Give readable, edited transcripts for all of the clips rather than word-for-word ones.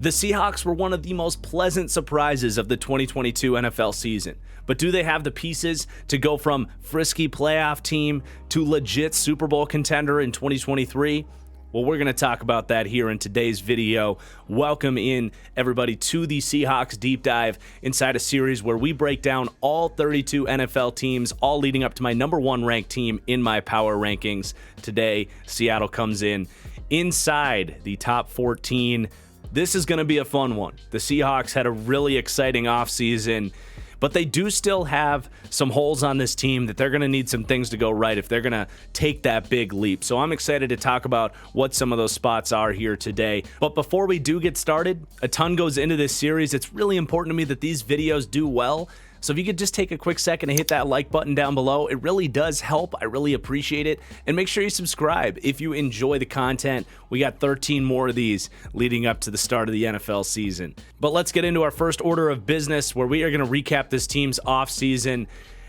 The Seahawks were one of the most pleasant surprises of the 2022 NFL season. But do they have the pieces to go from frisky playoff team to legit Super Bowl contender in 2023? Well, we're going to talk about that here in today's video. Welcome in, everybody, to the Seahawks Deep Dive inside a series where we break down all 32 NFL teams, all leading up to my number one ranked team in my power rankings. Today, Seattle comes in inside the top 14. This is going to be a fun one. The Seahawks had a really exciting offseason, but they do still have some holes on this team that they're going to need some things to go right if they're going to take that big leap. So I'm excited to talk about what some of those spots are here today. But before we do get started, a ton goes into this series. It's really important to me that these videos do well. So if you could just take a quick second to hit that like button down below, it really does help. I really appreciate it. And make sure you subscribe if you enjoy the content. We got 13 more of these leading up to the start of the NFL season. But let's get into our first order of business, where we are going to recap this team's offseason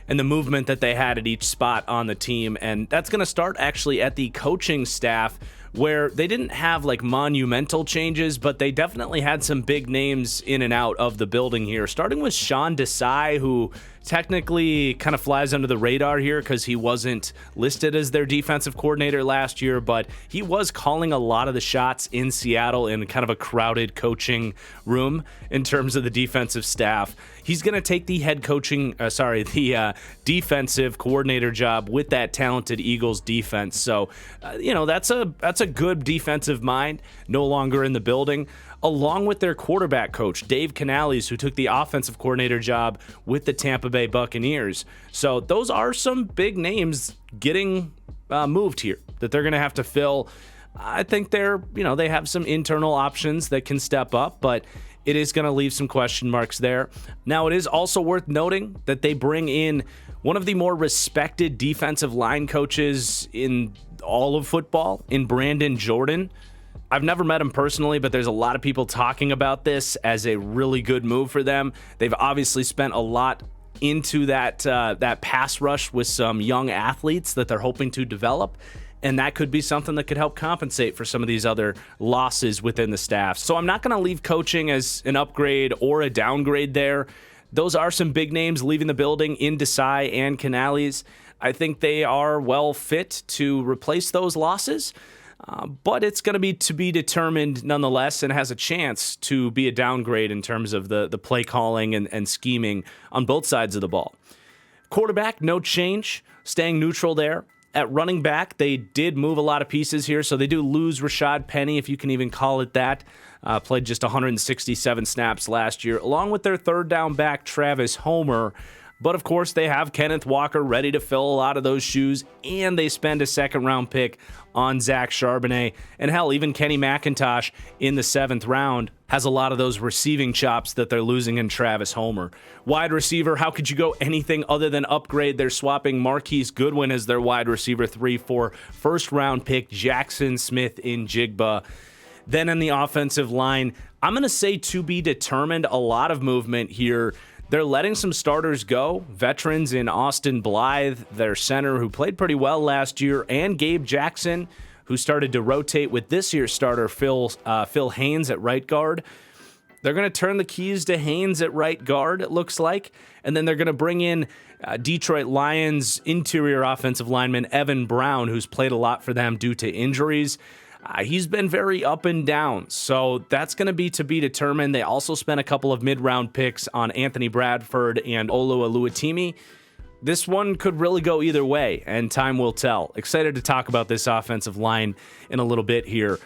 and the movement that they had at each spot on the team. And that's going to start actually at the coaching staff, where they didn't have like monumental changes, but they definitely had some big names in and out of the building here, starting with Sean Desai, who technically kind of flies under the radar here because he wasn't listed as their defensive coordinator last year, but he was calling a lot of the shots in Seattle in kind of a crowded coaching room in terms of the defensive staff. He's going to take the defensive coordinator job with that talented Eagles defense. So, that's a good defensive mind no longer in the building, along with their quarterback coach, Dave Canales, who took the offensive coordinator job with the Tampa Bay Buccaneers. So those are some big names getting moved here that they're going to have to fill. I think they have some internal options that can step up, but it is going to leave some question marks there. Now, it is also worth noting that they bring in one of the more respected defensive line coaches in all of football, in Brandon Jordan. I've never met him personally, but there's a lot of people talking about this as a really good move for them. They've obviously spent a lot into that pass rush with some young athletes that they're hoping to develop, and that could be something that could help compensate for some of these other losses within the staff. So I'm not going to leave coaching as an upgrade or a downgrade there. Those are some big names leaving the building in Desai and Canales. I think they are well fit to replace those losses. But it's going to be determined nonetheless, and has a chance to be a downgrade in terms of the play calling and scheming on both sides of the ball. Quarterback, no change, staying neutral there. At running back, they did move a lot of pieces here, so they do lose Rashad Penny, if you can even call it that. Played just 167 snaps last year, along with their third down back, Travis Homer. But of course, they have Kenneth Walker ready to fill a lot of those shoes, and they spend a second-round pick on Zach Charbonnet. And hell, even Kenny McIntosh in the 7th round has a lot of those receiving chops that they're losing in Travis Homer. Wide receiver, how could you go anything other than upgrade? They're swapping Marquise Goodwin as their wide receiver 3 for first-round pick Jackson Smith-Njigba. Then in the offensive line, I'm going to say to be determined, a lot of movement here. They're letting some starters go, veterans in Austin Blythe, their center, who played pretty well last year, and Gabe Jackson, who started to rotate with this year's starter, Phil Haynes at right guard. They're going to turn the keys to Haynes at right guard, it looks like, and then they're going to bring in Detroit Lions interior offensive lineman Evan Brown, who's played a lot for them due to injuries. He's been very up and down, so that's going to be determined. They also spent a couple of mid-round picks on Anthony Bradford and Olu Oluwatimi. This one could really go either way, and time will tell. Excited to talk about this offensive line in a little bit here.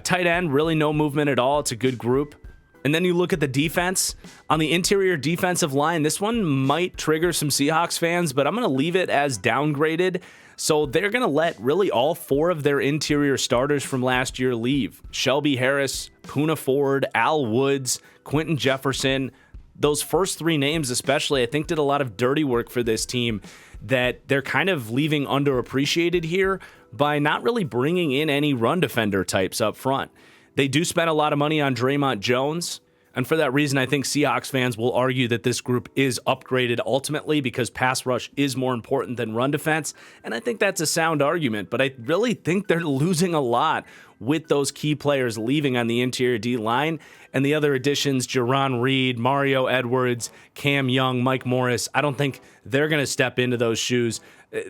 Tight end, really no movement at all. It's a good group. And then you look at the defense. On the interior defensive line, this one might trigger some Seahawks fans, but I'm going to leave it as downgraded. So they're going to let really all 4 of their interior starters from last year leave. Shelby Harris, Poona Ford, Al Woods, Quentin Jefferson. Those first 3 names especially, I think, did a lot of dirty work for this team that they're kind of leaving underappreciated here by not really bringing in any run defender types up front. They do spend a lot of money on Draymond Jones. And for that reason, I think Seahawks fans will argue that this group is upgraded ultimately because pass rush is more important than run defense. And I think that's a sound argument, but I really think they're losing a lot with those key players leaving on the interior D-line. And the other additions, Jerron Reed, Mario Edwards, Cam Young, Mike Morris, I don't think they're going to step into those shoes.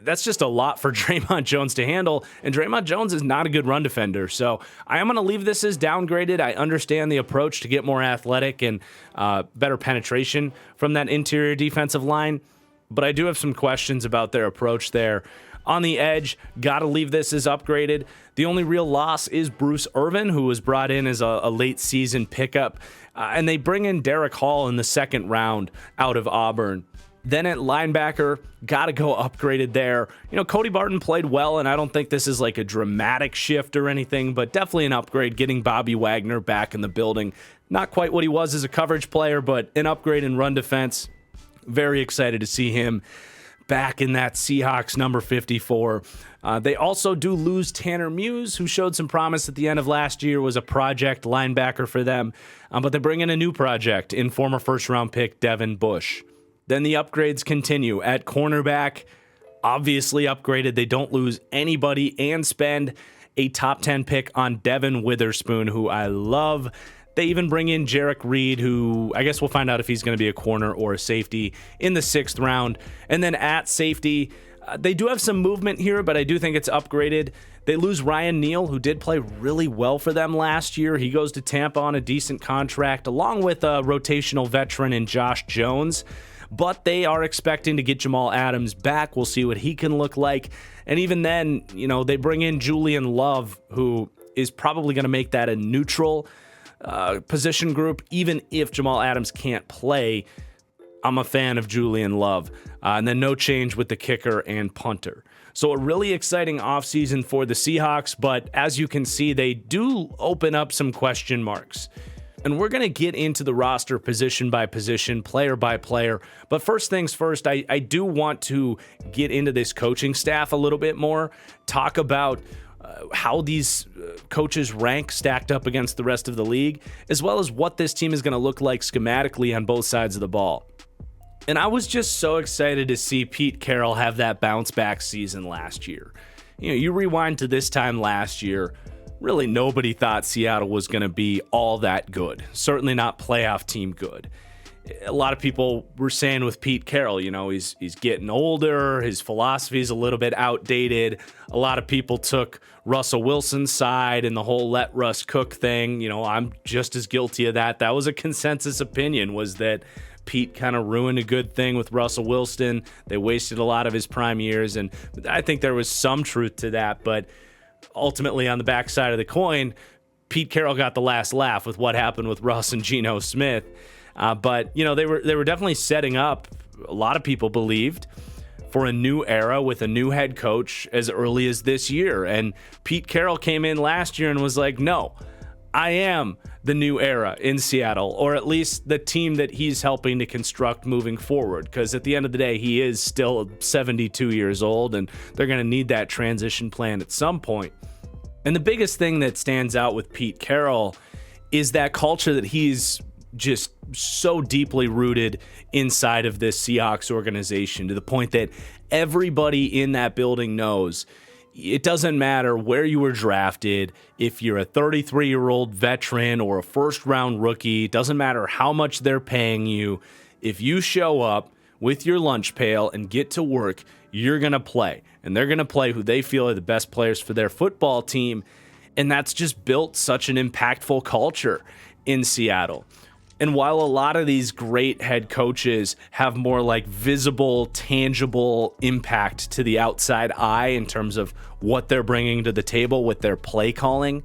That's just a lot for Draymond Jones to handle, and Draymond Jones is not a good run defender. So I am going to leave this as downgraded. I understand the approach to get more athletic and better penetration from that interior defensive line, but I do have some questions about their approach there. On the edge, got to leave this as upgraded. The only real loss is Bruce Irvin, who was brought in as a late season pickup, and they bring in Derek Hall in the second round out of Auburn. Then at linebacker, got to go upgraded there. You know, Cody Barton played well, and I don't think this is like a dramatic shift or anything, but definitely an upgrade getting Bobby Wagner back in the building. Not quite what he was as a coverage player, but an upgrade in run defense. Very excited to see him back in that Seahawks number 54. They also do lose Tanner Muse, who showed some promise at the end of last year, was a project linebacker for them. But they bring in a new project in former first-round pick Devin Bush. Then the upgrades continue. At cornerback, obviously upgraded. They don't lose anybody and spend a top 10 pick on Devin Witherspoon, who I love. They even bring in Jarek Reed, who I guess we'll find out if he's going to be a corner or a safety in the 6th round. And then at safety, they do have some movement here, but I do think it's upgraded. They lose Ryan Neal, who did play really well for them last year. He goes to Tampa on a decent contract, along with a rotational veteran in Josh Jones. But they are expecting to get Jamal Adams back. We'll see what he can look like. And even then, you know, they bring in Julian Love, who is probably going to make that a neutral position group, even if Jamal Adams can't play. I'm a fan of Julian Love. And then no change with the kicker and punter. So a really exciting offseason for the Seahawks, but as you can see, they do open up some question marks. And we're going to get into the roster position by position, player by player. But first things first, I do want to get into this coaching staff a little bit more, talk about how these coaches rank stacked up against the rest of the league, as well as what this team is going to look like schematically on both sides of the ball. And I was just so excited to see Pete Carroll have that bounce back season last year. You know, you rewind to this time last year, really nobody thought Seattle was going to be all that good. Certainly not playoff team good. A lot of people were saying with Pete Carroll, you know, he's getting older, his philosophy is a little bit outdated. A lot of people took Russell Wilson's side and the whole let Russ cook thing. You know, I'm just as guilty of that. That was a consensus opinion, was that Pete kind of ruined a good thing with Russell Wilson. They wasted a lot of his prime years, and I think there was some truth to that, but ultimately on the backside of the coin, Pete Carroll got the last laugh with what happened with Russ and Geno Smith. But, you know, they were definitely setting up, a lot of people believed, for a new era with a new head coach as early as this year. And Pete Carroll came in last year and was like, no, I am the new era in Seattle, or at least the team that he's helping to construct moving forward. Because at the end of the day, he is still 72 years old, and they're going to need that transition plan at some point. And the biggest thing that stands out with Pete Carroll is that culture that he's just so deeply rooted inside of this Seahawks organization, to the point that everybody in that building knows it doesn't matter where you were drafted, if you're a 33-year-old veteran or a first-round rookie, it doesn't matter how much they're paying you. If you show up with your lunch pail and get to work, you're going to play. And they're going to play who they feel are the best players for their football team. And that's just built such an impactful culture in Seattle. And while a lot of these great head coaches have more like visible, tangible impact to the outside eye in terms of what they're bringing to the table with their play calling,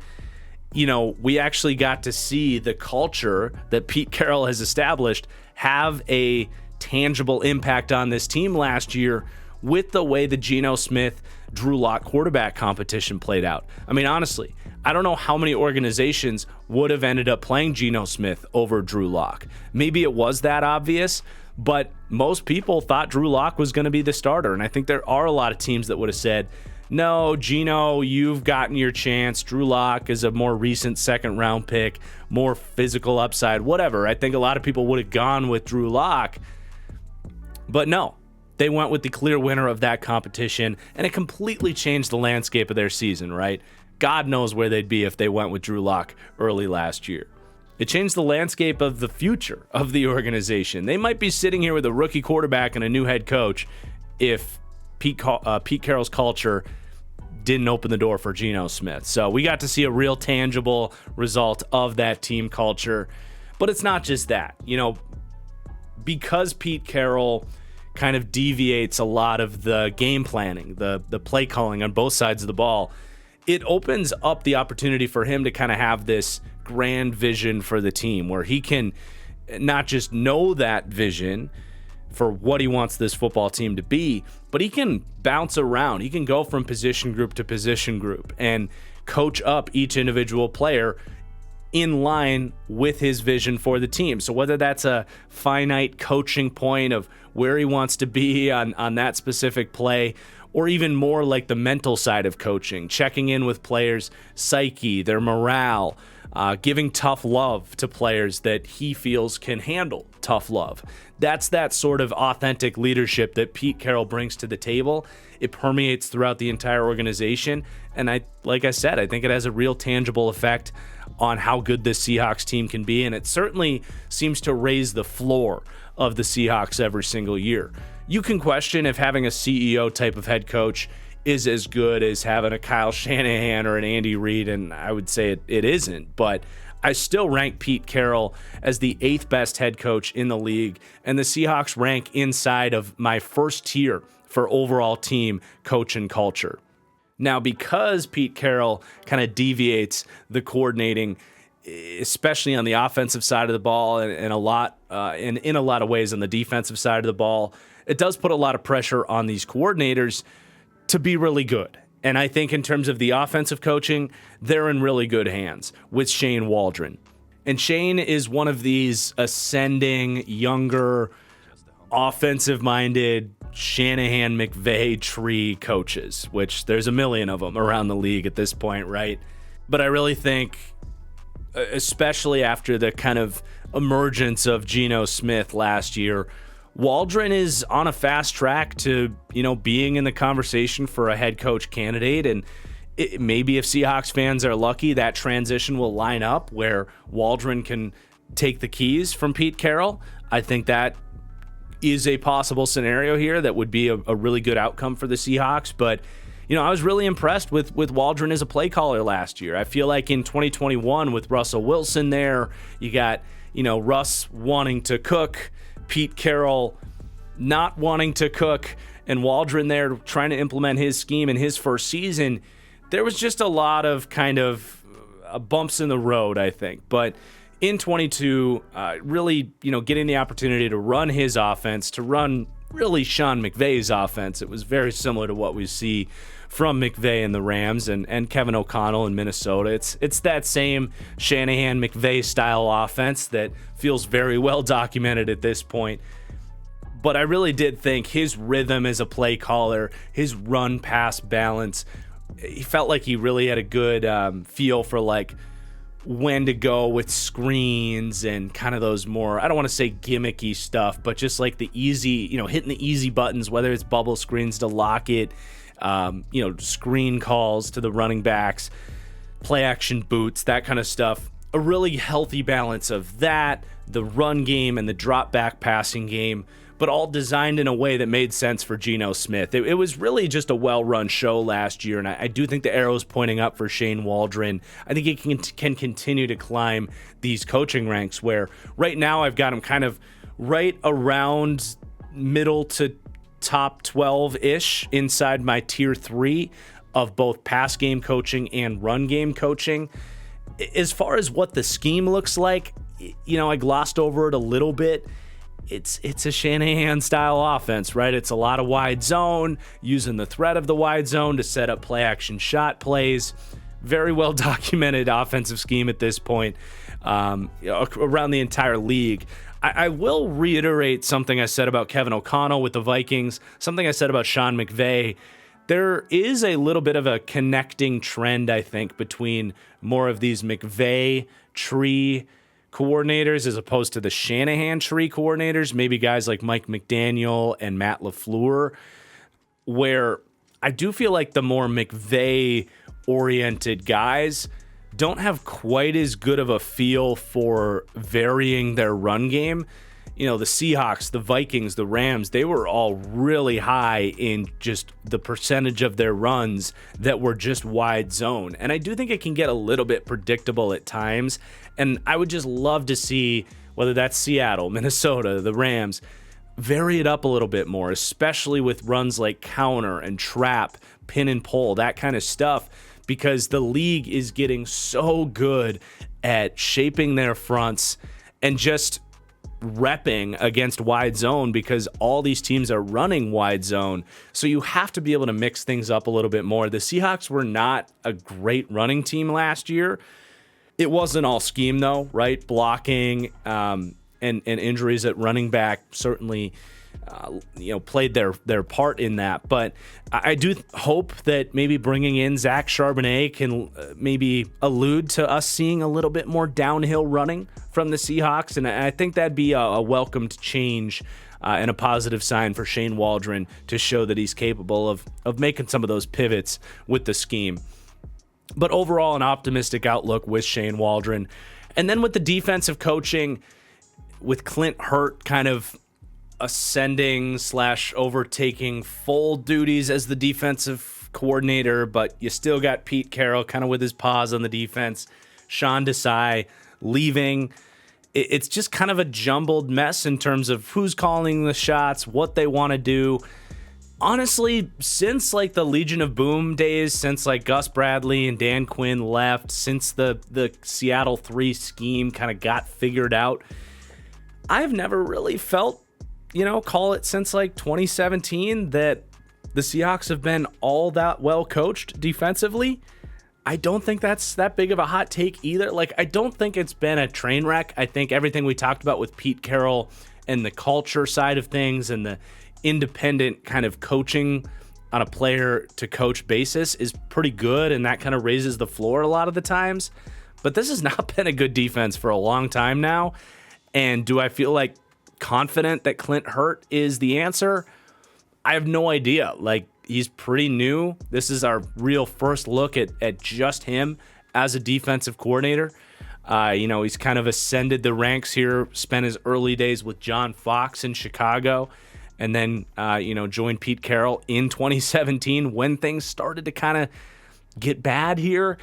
you know, we actually got to see the culture that Pete Carroll has established have a tangible impact on this team last year with the way the Geno Smith, Drew Lock quarterback competition played out. I mean, honestly, I don't know how many organizations would have ended up playing Geno Smith over Drew Lock. Maybe it was that obvious, but most people thought Drew Lock was going to be the starter. And I think there are a lot of teams that would have said, no, Geno, you've gotten your chance. Drew Lock is a more recent second-round pick, more physical upside, whatever. I think a lot of people would have gone with Drew Lock. But no, they went with the clear winner of that competition, and it completely changed the landscape of their season, right? God knows where they'd be if they went with Drew Lock early last year. It changed the landscape of the future of the organization. They might be sitting here with a rookie quarterback and a new head coach if Pete Carroll's culture didn't open the door for Geno Smith. So we got to see a real tangible result of that team culture. But it's not just that. Because Pete Carroll kind of deviates a lot of the game planning, the play calling on both sides of the ball, it opens up the opportunity for him to kind of have this grand vision for the team where he can not just know that vision for what he wants this football team to be, but he can bounce around. He can go from position group to position group and coach up each individual player in line with his vision for the team. So whether that's a finite coaching point of where he wants to be on that specific play, or even more like the mental side of coaching, checking in with players' psyche, their morale, giving tough love to players that he feels can handle tough love. That's that sort of authentic leadership that Pete Carroll brings to the table. It permeates throughout the entire organization. And like I said, I think it has a real tangible effect on how good this Seahawks team can be. And it certainly seems to raise the floor of the Seahawks every single year. You can question if having a CEO type of head coach is as good as having a Kyle Shanahan or an Andy Reid, and I would say it isn't, but I still rank Pete Carroll as the 8th best head coach in the league, and the Seahawks rank inside of my first tier for overall team coach and culture. Now, because Pete Carroll kind of deviates the coordinating, especially on the offensive side of the ball, and in a lot of ways on the defensive side of the ball, it does put a lot of pressure on these coordinators to be really good. And I think in terms of the offensive coaching, they're in really good hands with Shane Waldron. And Shane is one of these ascending, younger, offensive-minded Shanahan McVay tree coaches, which there's a million of them around the league at this point, right? But I really think, especially after the kind of emergence of Geno Smith last year, Waldron is on a fast track to, being in the conversation for a head coach candidate. And maybe if Seahawks fans are lucky, that transition will line up where Waldron can take the keys from Pete Carroll. I think that is a possible scenario here that would be a really good outcome for the Seahawks. But, I was really impressed with Waldron as a play caller last year. I feel like in 2021 with Russell Wilson there, you got, Russ wanting to cook, Pete Carroll not wanting to cook, and Waldron there trying to implement his scheme in his first season. There was just a lot of kind of bumps in the road, I think. But in 22, really, getting the opportunity to run his offense, to run really Sean McVay's offense. It was very similar to what we see from McVay and the Rams and Kevin O'Connell in Minnesota. It's that same Shanahan McVay style offense that feels very well documented at this point. But I really did think his rhythm as a play caller, his run pass balance, he felt like he really had a good feel for like when to go with screens and kind of those more, I don't want to say gimmicky stuff, but just like the easy, hitting the easy buttons, whether it's bubble screens to lock it, screen calls to the running backs, play action boots, that kind of stuff. A really healthy balance of that, the run game and the drop back passing game, but all designed in a way that made sense for Geno Smith. It was really just a well-run show last year, and I do think the arrow's pointing up for Shane Waldron. I think he can continue to climb these coaching ranks where right now I've got him kind of right around middle to top 12-ish inside my tier 3 of both pass game coaching and run game coaching. As far as what the scheme looks like, I glossed over it a little bit. It's a Shanahan-style offense, right? It's a lot of wide zone, using the threat of the wide zone to set up play-action shot plays. Very well-documented offensive scheme at this point around the entire league. I will reiterate something I said about Kevin O'Connell with the Vikings, something I said about Sean McVay. There is a little bit of a connecting trend, I think, between more of these McVay tree coordinators as opposed to the Shanahan tree coordinators, maybe guys like Mike McDaniel and Matt LaFleur, where I do feel like the more McVay oriented guys don't have quite as good of a feel for varying their run game. The Seahawks, the Vikings, the Rams, they were all really high in just the percentage of their runs that were just wide zone. And I do think it can get a little bit predictable at times. And I would just love to see whether that's Seattle, Minnesota, the Rams, vary it up a little bit more, especially with runs like counter and trap, pin and pull, that kind of stuff, because the league is getting so good at shaping their fronts and just repping against wide zone, because all these teams are running wide zone. So you have to be able to mix things up a little bit more. The Seahawks were not a great running team last year. It wasn't all scheme though, right? Blocking and injuries at running back certainly played their part in that. But I do hope that maybe bringing in Zach Charbonnet can maybe allude to us seeing a little bit more downhill running from the Seahawks. And I think that'd be a welcomed change and a positive sign for Shane Waldron to show that he's capable of making some of those pivots with the scheme. But overall, an optimistic outlook with Shane Waldron. And then with the defensive coaching, with Clint Hurt kind of ascending / overtaking full duties as the defensive coordinator, but you still got Pete Carroll kind of with his paws on the defense, Sean Desai leaving. It's just kind of a jumbled mess in terms of who's calling the shots, what they want to do. Honestly, since like the Legion of Boom days, since like Gus Bradley and Dan Quinn left, since the Seattle 3 scheme kind of got figured out, I've never really felt, call it since like 2017, that the Seahawks have been all that well coached defensively. I don't think that's that big of a hot take either. Like, I don't think it's been a train wreck. I think everything we talked about with Pete Carroll and the culture side of things and the independent kind of coaching on a player to coach basis is pretty good, and that kind of raises the floor a lot of the times. But this has not been a good defense for a long time now. And do I feel like confident that Clint Hurt is the answer? I have no idea. Like, he's pretty new. This is our real first look at just him as a defensive coordinator. He's kind of ascended the ranks here, spent his early days with John Fox in Chicago, and then, joined Pete Carroll in 2017 when things started to kind of get bad here.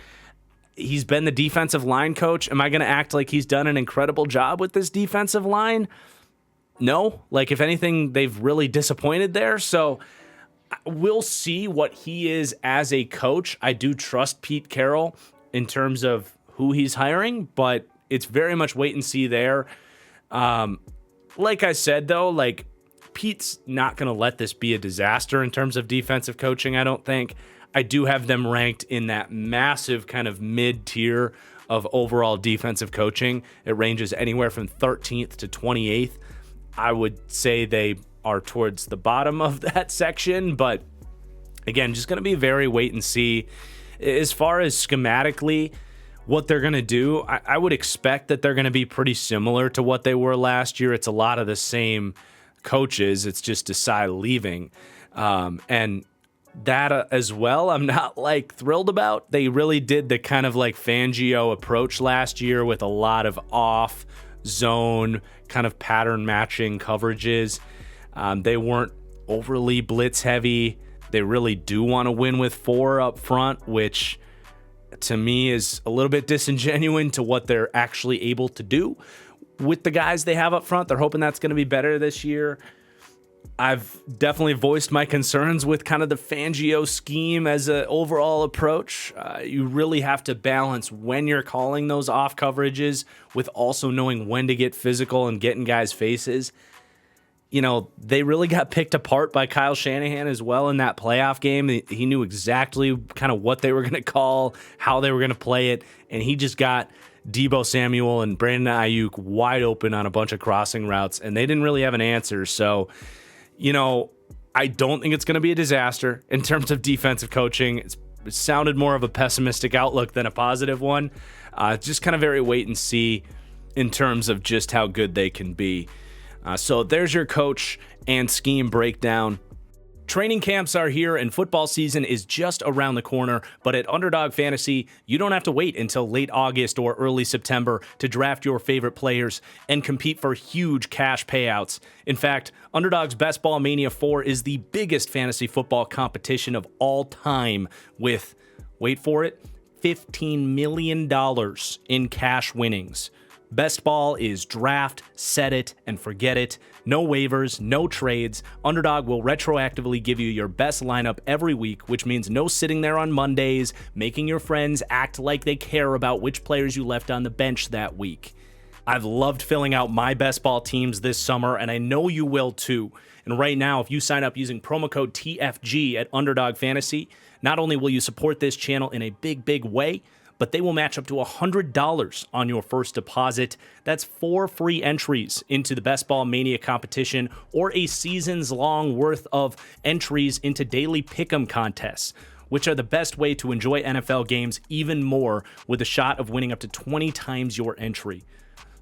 He's been the defensive line coach. Am I going to act like he's done an incredible job with this defensive line? No. Like, if anything, they've really disappointed there. So we'll see what he is as a coach. I do trust Pete Carroll in terms of who he's hiring, but it's very much wait and see there. Like I said, though, like, Pete's not going to let this be a disaster in terms of defensive coaching, I don't think. I do have them ranked in that massive kind of mid-tier of overall defensive coaching. It ranges anywhere from 13th to 28th. I would say they are towards the bottom of that section, but again, just going to be very wait and see. As far as schematically what they're going to do, I would expect that they're going to be pretty similar to what they were last year. It's a lot of the same coaches. It's just Desai leaving. And that as well, I'm not like thrilled about. They really did the kind of like Fangio approach last year with a lot of off zone kind of pattern matching coverages. They weren't overly blitz heavy. They really do want to win with 4 up front, which to me is a little bit disingenuous to what they're actually able to do with the guys they have up front. They're hoping that's going to be better this year. I've definitely voiced my concerns with kind of the Fangio scheme as an overall approach. You really have to balance when you're calling those off coverages with also knowing when to get physical and get in guys' faces. They really got picked apart by Kyle Shanahan as well in that playoff game. He knew exactly kind of what they were going to call, how they were going to play it, and he just got Deebo Samuel and Brandon Ayuk wide open on a bunch of crossing routes, and they didn't really have an answer. So, I don't think it's going to be a disaster in terms of defensive coaching. It sounded more of a pessimistic outlook than a positive one. Just kind of very wait and see in terms of just how good they can be. So there's your coach and scheme breakdown. Training camps are here and football season is just around the corner, but at Underdog Fantasy, you don't have to wait until late August or early September to draft your favorite players and compete for huge cash payouts. In fact, Underdog's Best Ball Mania 4 is the biggest fantasy football competition of all time with, wait for it, $15 million in cash winnings. Best Ball is draft, set it, and forget it. No waivers, no trades. Underdog will retroactively give you your best lineup every week, which means no sitting there on Mondays, making your friends act like they care about which players you left on the bench that week. I've loved filling out my Best Ball teams this summer, and I know you will too. And right now, if you sign up using promo code TFG at Underdog Fantasy, not only will you support this channel in a big way, but they will match up to $100 on your first deposit. That's 4 free entries into the Best Ball Mania competition or a season's long worth of entries into daily pick'em contests, which are the best way to enjoy NFL games even more with a shot of winning up to 20 times your entry.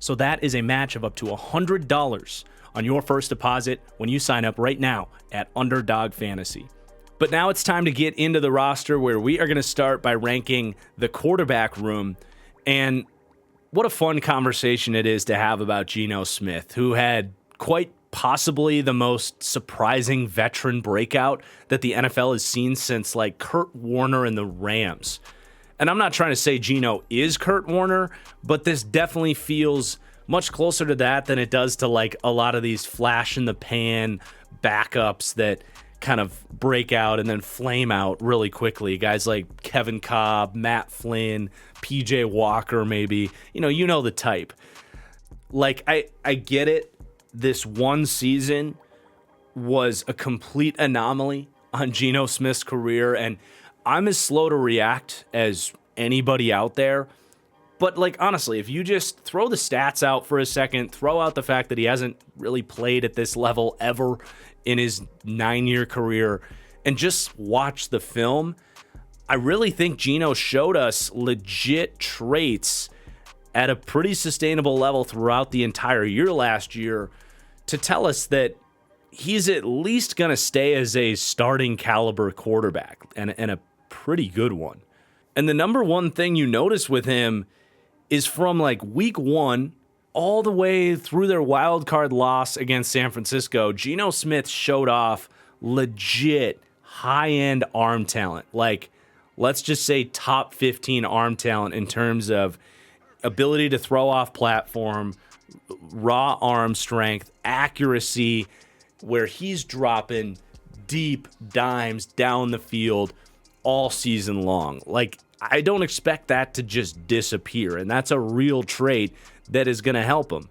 So that is a match of up to $100 on your first deposit when you sign up right now at Underdog Fantasy. But now it's time to get into the roster where we are going to start by ranking the quarterback room. And what a fun conversation it is to have about Geno Smith, who had quite possibly the most surprising veteran breakout that the NFL has seen since like Kurt Warner and the Rams. And I'm not trying to say Geno is Kurt Warner, but this definitely feels much closer to that than it does to like a lot of these flash in the pan backups that kind of break out and then flame out really quickly. Guys like Kevin Cobb, Matt Flynn, PJ Walker, maybe. You know the type. Like, I get it. This one season was a complete anomaly on Geno Smith's career, and I'm as slow to react as anybody out there. But, like, honestly, if you just throw the stats out for a second, throw out the fact that he hasn't really played at this level ever in his 9-year career, and just watch the film, I really think Geno showed us legit traits at a pretty sustainable level throughout the entire year last year to tell us that he's at least going to stay as a starting caliber quarterback, and a pretty good one. And the number one thing you notice with him is from like week 1 all the way through their wild card loss against San Francisco, Geno Smith showed off legit high-end arm talent. Like, let's just say top 15 arm talent in terms of ability to throw off platform, raw arm strength, accuracy, where he's dropping deep dimes down the field all season long. Like, I don't expect that to just disappear, and that's a real trait that is going to help him.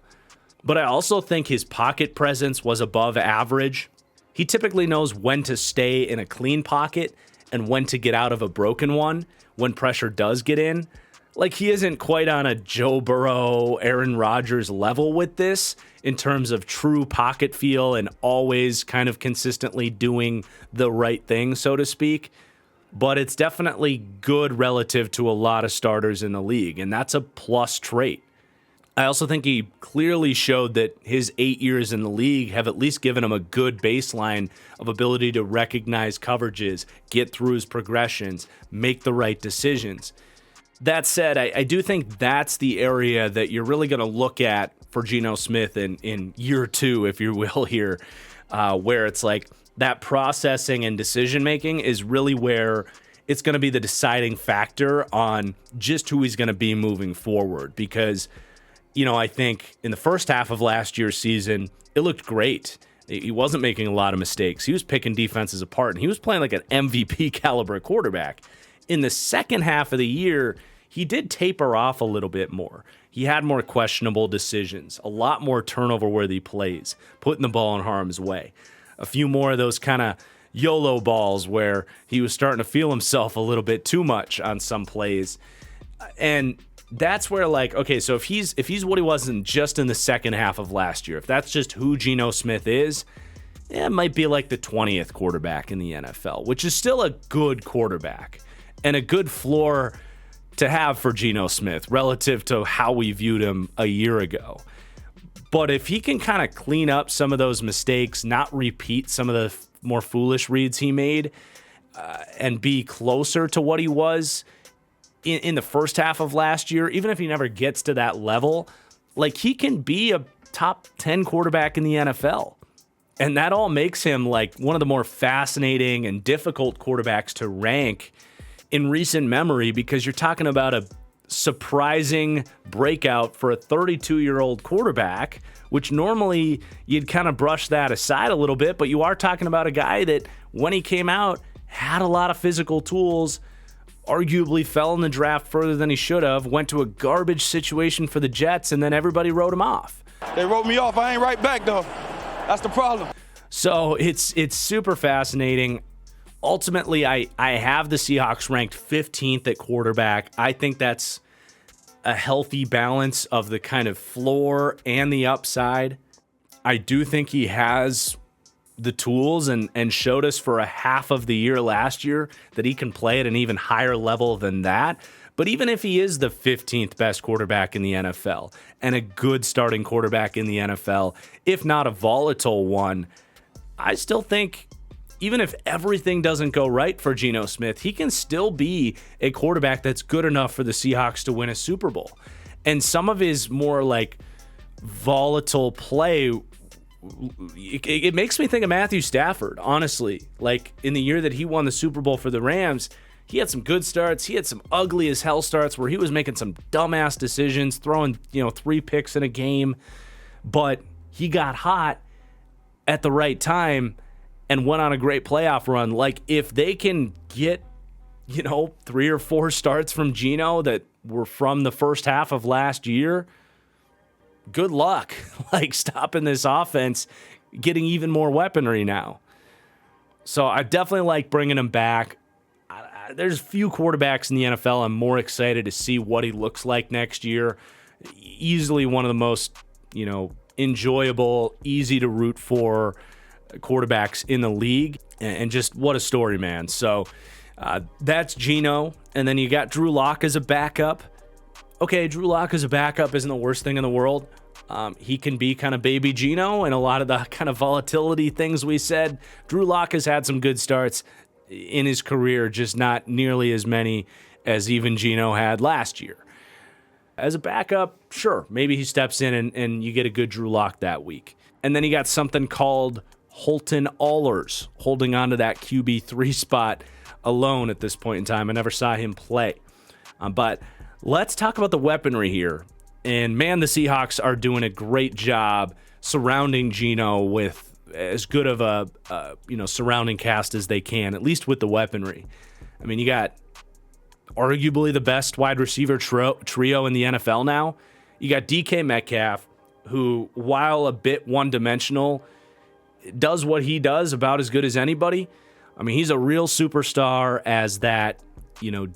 But I also think his pocket presence was above average. He typically knows when to stay in a clean pocket and when to get out of a broken one when pressure does get in. Like, he isn't quite on a Joe Burrow, Aaron Rodgers level with this in terms of true pocket feel and always kind of consistently doing the right thing, so to speak. But it's definitely good relative to a lot of starters in the league, and that's a plus trait. I also think he clearly showed that his 8 years in the league have at least given him a good baseline of ability to recognize coverages, get through his progressions, make the right decisions. That said, I do think that's the area that you're really going to look at for Geno Smith in year 2, if you will, here, where it's like that processing and decision-making is really where it's going to be the deciding factor on just who he's going to be moving forward. Because, I think in the first half of last year's season, it looked great. He wasn't making a lot of mistakes. He was picking defenses apart, and he was playing like an MVP caliber quarterback. In the second half of the year, he did taper off a little bit more. He had more questionable decisions, a lot more turnover-worthy plays, putting the ball in harm's way. A few more of those kind of YOLO balls where he was starting to feel himself a little bit too much on some plays. And that's where, like, okay, so if he's what he wasn't just in the second half of last year, if that's just who Geno Smith is, it might be like the 20th quarterback in the NFL, which is still a good quarterback and a good floor to have for Geno Smith relative to how we viewed him a year ago. But if he can kind of clean up some of those mistakes, not repeat some of more foolish reads he made and be closer to what he was in the first half of last year, even if he never gets to that level, like he can be a top 10 quarterback in the NFL. And that all makes him like one of the more fascinating and difficult quarterbacks to rank in recent memory, because you're talking about a surprising breakout for a 32-year-old quarterback, which normally you'd kind of brush that aside a little bit, but you are talking about a guy that when he came out had a lot of physical tools, arguably fell in the draft further than he should have, went to a garbage situation for the Jets, and then everybody wrote him off. They wrote me off. I ain't right back, though. That's the problem. So it's super fascinating. Ultimately, I have the Seahawks ranked 15th at quarterback. I think that's a healthy balance of the kind of floor and the upside. I do think he has the tools and showed us for a half of the year last year that he can play at an even higher level than that. But even if he is the 15th best quarterback in the NFL and a good starting quarterback in the NFL, if not a volatile one, I still think even if everything doesn't go right for Geno Smith, he can still be a quarterback that's good enough for the Seahawks to win a Super Bowl. And some of his more like volatile play, it makes me think of Matthew Stafford, honestly. Like in the year that he won the Super Bowl for the Rams, he had some good starts. He had some ugly as hell starts where he was making some dumbass decisions, throwing, 3 picks in a game. But he got hot at the right time and went on a great playoff run. Like if they can get, 3 or 4 starts from Geno that were from the first half of last year, good luck, like stopping this offense, getting even more weaponry now. So I definitely like bringing him back. There's few quarterbacks in the NFL I'm more excited to see what he looks like next year. Easily one of the most, enjoyable, easy to root for quarterbacks in the league. And just what a story, man. So that's Geno. And then you got Drew Lock as a backup. Okay, Drew Lock as a backup isn't the worst thing in the world. He can be kind of baby Geno and a lot of the kind of volatility things we said. Drew Lock has had some good starts in his career, just not nearly as many as even Geno had last year. As a backup, sure, maybe he steps in and you get a good Drew Lock that week. And then you got something called Holton Ahlers holding on to that QB3 spot alone at this point in time. I never saw him play. But let's talk about the weaponry here. And man, the Seahawks are doing a great job surrounding Geno with as good of a surrounding cast as they can, at least with the weaponry. I mean, you got arguably the best wide receiver trio in the NFL now. You got DK Metcalf, who, while a bit one-dimensional, does what he does about as good as anybody. I mean, he's a real superstar as that,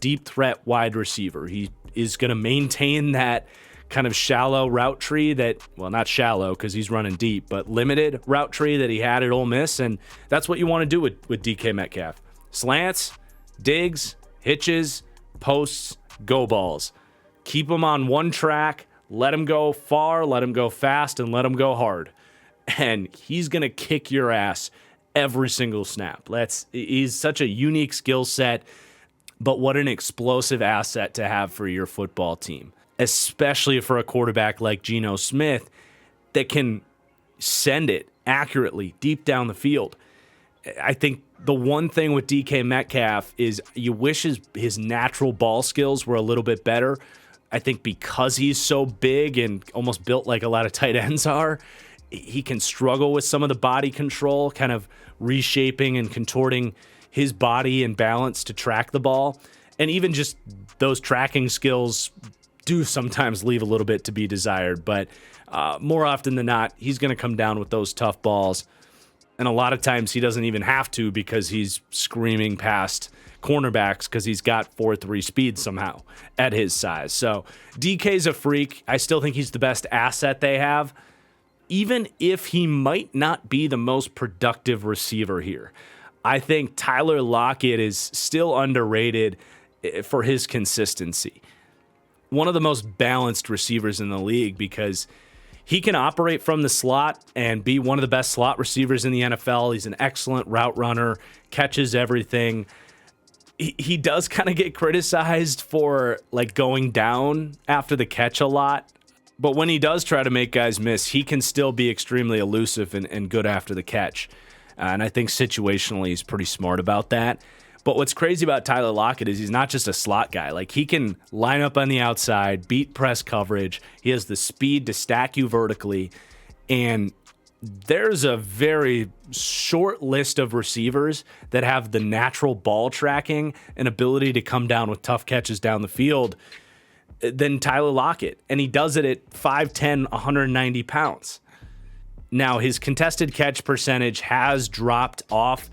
deep threat wide receiver. He is going to maintain that kind of shallow route tree that, well, not shallow because he's running deep, but limited route tree that he had at Ole Miss. And that's what you want to do with DK Metcalf. Slants, digs, hitches, posts, go balls. Keep him on one track, let him go far, let him go fast, and let him go hard. And he's going to kick your ass every single snap. He's such a unique skill set, but what an explosive asset to have for your football team, especially for a quarterback like Geno Smith that can send it accurately deep down the field. I think the one thing with DK Metcalf is you wish his natural ball skills were a little bit better. I think because he's so big and almost built like a lot of tight ends are, he can struggle with some of the body control, kind of reshaping and contorting his body and balance to track the ball. And even just those tracking skills do sometimes leave a little bit to be desired. But more often than not, he's going to come down with those tough balls. And a lot of times he doesn't even have to because he's screaming past cornerbacks because he's got 4.3 speed somehow at his size. So DK's a freak. I still think he's the best asset they have, even if he might not be the most productive receiver here. I think Tyler Lockett is still underrated for his consistency. One of the most balanced receivers in the league because He can operate from the slot and be one of the best slot receivers in the NFL. He's an excellent route runner, catches everything. He does kind of get criticized for like going down after the catch a lot. But when he does try to make guys miss, he can still be extremely elusive and good after the catch. And I think situationally he's pretty smart about that. But what's crazy about Tyler Lockett is he's not just a slot guy. Like, he can line up on the outside, beat press coverage. He has the speed to stack you vertically. And there's a very short list of receivers that have the natural ball tracking and ability to come down with tough catches down the field than Tyler Lockett. And he does it at 5'10", 190 pounds. Now, his contested catch percentage has dropped off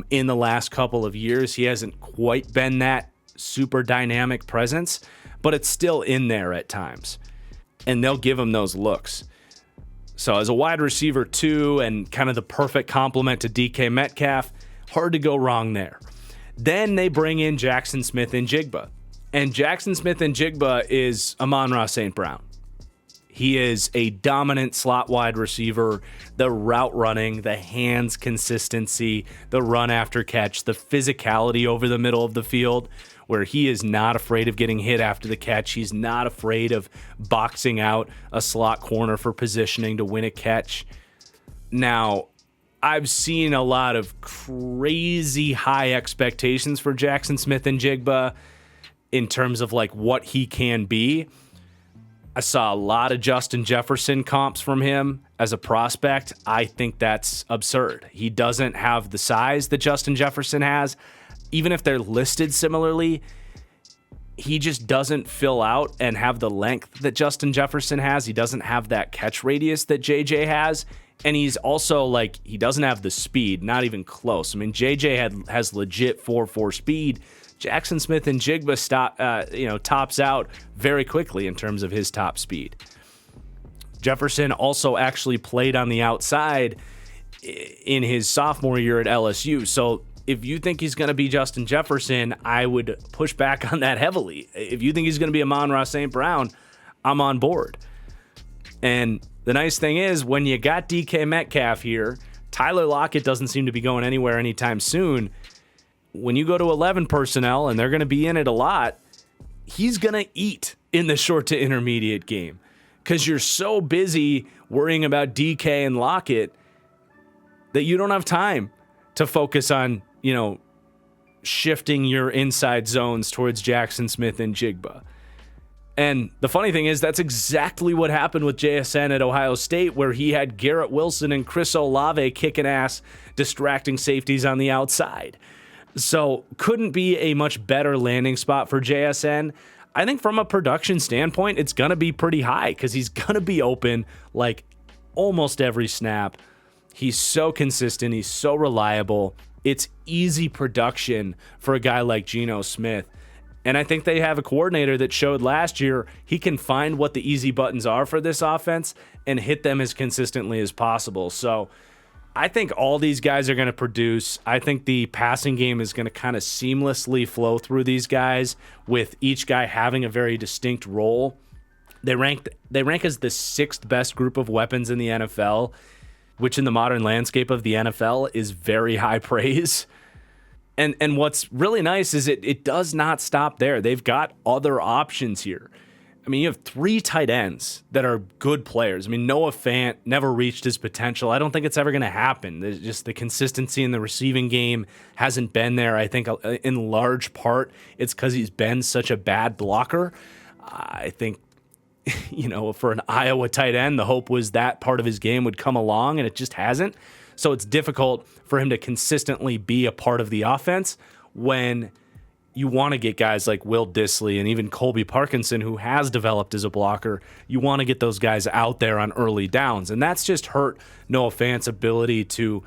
in the last couple of years. He hasn't quite been that super dynamic presence, but it's still in there at times. And they'll give him those looks. So as a wide receiver too, and kind of the perfect complement to DK Metcalf, hard to go wrong there. Then they bring in Jackson Smith-Njigba. And Jackson Smith-Njigba is Amon-Ra St. Brown. He is a dominant slot wide receiver. The route running, the hands consistency, the run after catch, the physicality over the middle of the field, where he is not afraid of getting hit after the catch. He's not afraid of boxing out a slot corner for positioning to win a catch. Now, I've seen a lot of crazy high expectations for Jackson Smith-Njigba in terms of like what he can be. I saw a lot of Justin Jefferson comps from him as a prospect. I think that's absurd. He doesn't have the size that Justin Jefferson has. Even if they're listed similarly, he just doesn't fill out and have the length that Justin Jefferson has. He doesn't have that catch radius that JJ has. And he's also like, he doesn't have the speed, not even close. I mean, JJ has legit 4.4 speed. Jackson Smith-Njigba tops out very quickly in terms of his top speed. Jefferson also actually played on the outside in his sophomore year at LSU. So if you think he's going to be Justin Jefferson, I would push back on that heavily. If you think he's going to be Amon-Ra St. Brown, I'm on board. And the nice thing is, when you got DK Metcalf here, Tyler Lockett doesn't seem to be going anywhere anytime soon. When you go to 11 personnel, and they're going to be in it a lot, he's going to eat in the short to intermediate game because you're so busy worrying about DK and Lockett that you don't have time to focus on, shifting your inside zones towards Jackson Smith-Njigba. And the funny thing is, that's exactly what happened with JSN at Ohio State, where he had Garrett Wilson and Chris Olave kicking ass, distracting safeties on the outside. So couldn't be a much better landing spot for JSN. I think from a production standpoint, it's going to be pretty high because he's going to be open like almost every snap. He's so consistent. He's so reliable. It's easy production for a guy like Geno Smith. And I think they have a coordinator that showed last year he can find what the easy buttons are for this offense and hit them as consistently as possible. So I think all these guys are going to produce. I think the passing game is going to kind of seamlessly flow through these guys, with each guy having a very distinct role. They rank as the 6th best group of weapons in the NFL, which in the modern landscape of the NFL is very high praise. And what's really nice is it does not stop there. They've got other options here. I mean, you have 3 tight ends that are good players. I mean, Noah Fant never reached his potential. I don't think it's ever going to happen. There's just the consistency in the receiving game hasn't been there. I think in large part it's because he's been such a bad blocker. I think, for an Iowa tight end, the hope was that part of his game would come along, and it just hasn't. So it's difficult for him to consistently be a part of the offense when you want to get guys like Will Dissly and even Colby Parkinson, who has developed as a blocker. You want to get those guys out there on early downs. And that's just hurt Noah Fant's ability to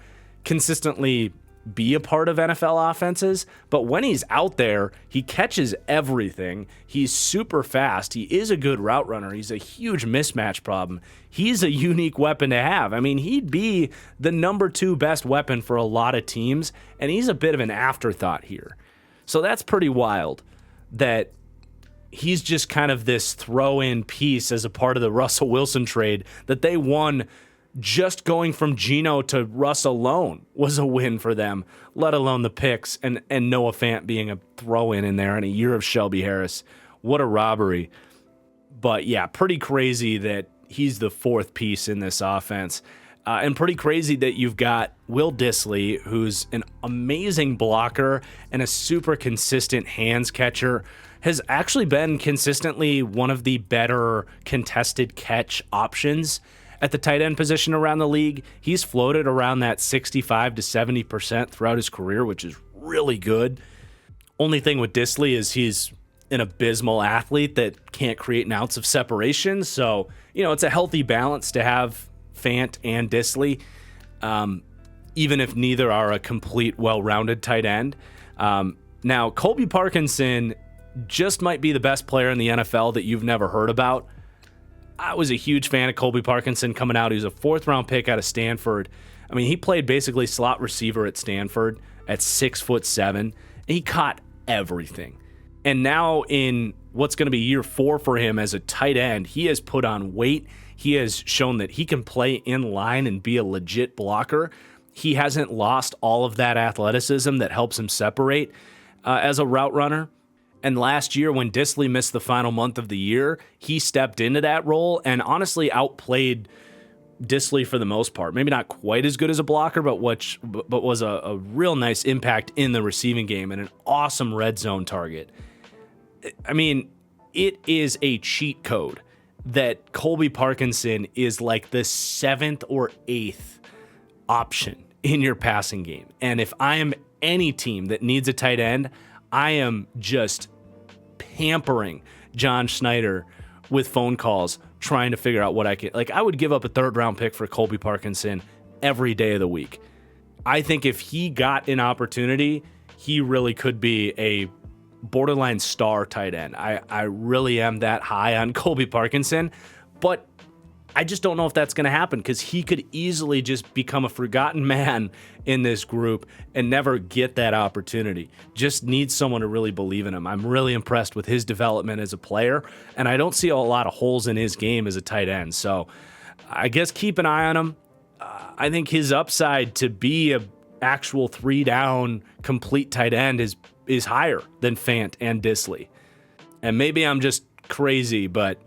consistently be a part of NFL offenses. But when he's out there, he catches everything. He's super fast. He is a good route runner. He's a huge mismatch problem. He's a unique weapon to have. I mean, he'd be the number 2 best weapon for a lot of teams, and he's a bit of an afterthought here. So that's pretty wild that he's just kind of this throw-in piece as a part of the Russell Wilson trade that they won. Just going from Geno to Russ alone was a win for them, let alone the picks and Noah Fant being a throw-in in there in a year of Shelby Harris. What a robbery. But yeah, pretty crazy that he's the fourth piece in this offense. And pretty crazy that you've got Will Dissly, who's an amazing blocker and a super consistent hands catcher, has actually been consistently one of the better contested catch options at the tight end position around the league. He's floated around that 65 to 70% throughout his career, which is really good. Only thing with Dissly is he's an abysmal athlete that can't create an ounce of separation. So, it's a healthy balance to have Fant and Dissly, even if neither are a complete, well-rounded tight end. Now, Colby Parkinson just might be the best player in the NFL that you've never heard about. I was a huge fan of Colby Parkinson coming out. He was a fourth-round pick out of Stanford. I mean, he played basically slot receiver at Stanford at 6'7", and he caught everything. And now in what's going to be year 4 for him as a tight end, he has put on weight. He has shown that he can play in line and be a legit blocker. He hasn't lost all of that athleticism that helps him separate as a route runner. And last year, when Dissly missed the final month of the year, he stepped into that role and honestly outplayed Dissly for the most part. Maybe not quite as good as a blocker, but was a real nice impact in the receiving game and an awesome red zone target. I mean, it is a cheat code that Colby Parkinson is like the 7th or 8th option in your passing game. And if I am any team that needs a tight end, I am just pampering John Schneider with phone calls trying to figure out what I can. Like, I would give up a 3rd-round pick for Colby Parkinson every day of the week. I think if he got an opportunity, he really could be a borderline star tight end. I really am that high on Colby Parkinson, but I just don't know if that's going to happen because he could easily just become a forgotten man in this group and never get that opportunity. Just needs someone to really believe in him. I'm really impressed with his development as a player, and I don't see a lot of holes in his game as a tight end. So I guess keep an eye on him. I think his upside to be a actual 3-down complete tight end is higher than Fant and Dissly. And maybe I'm just crazy, but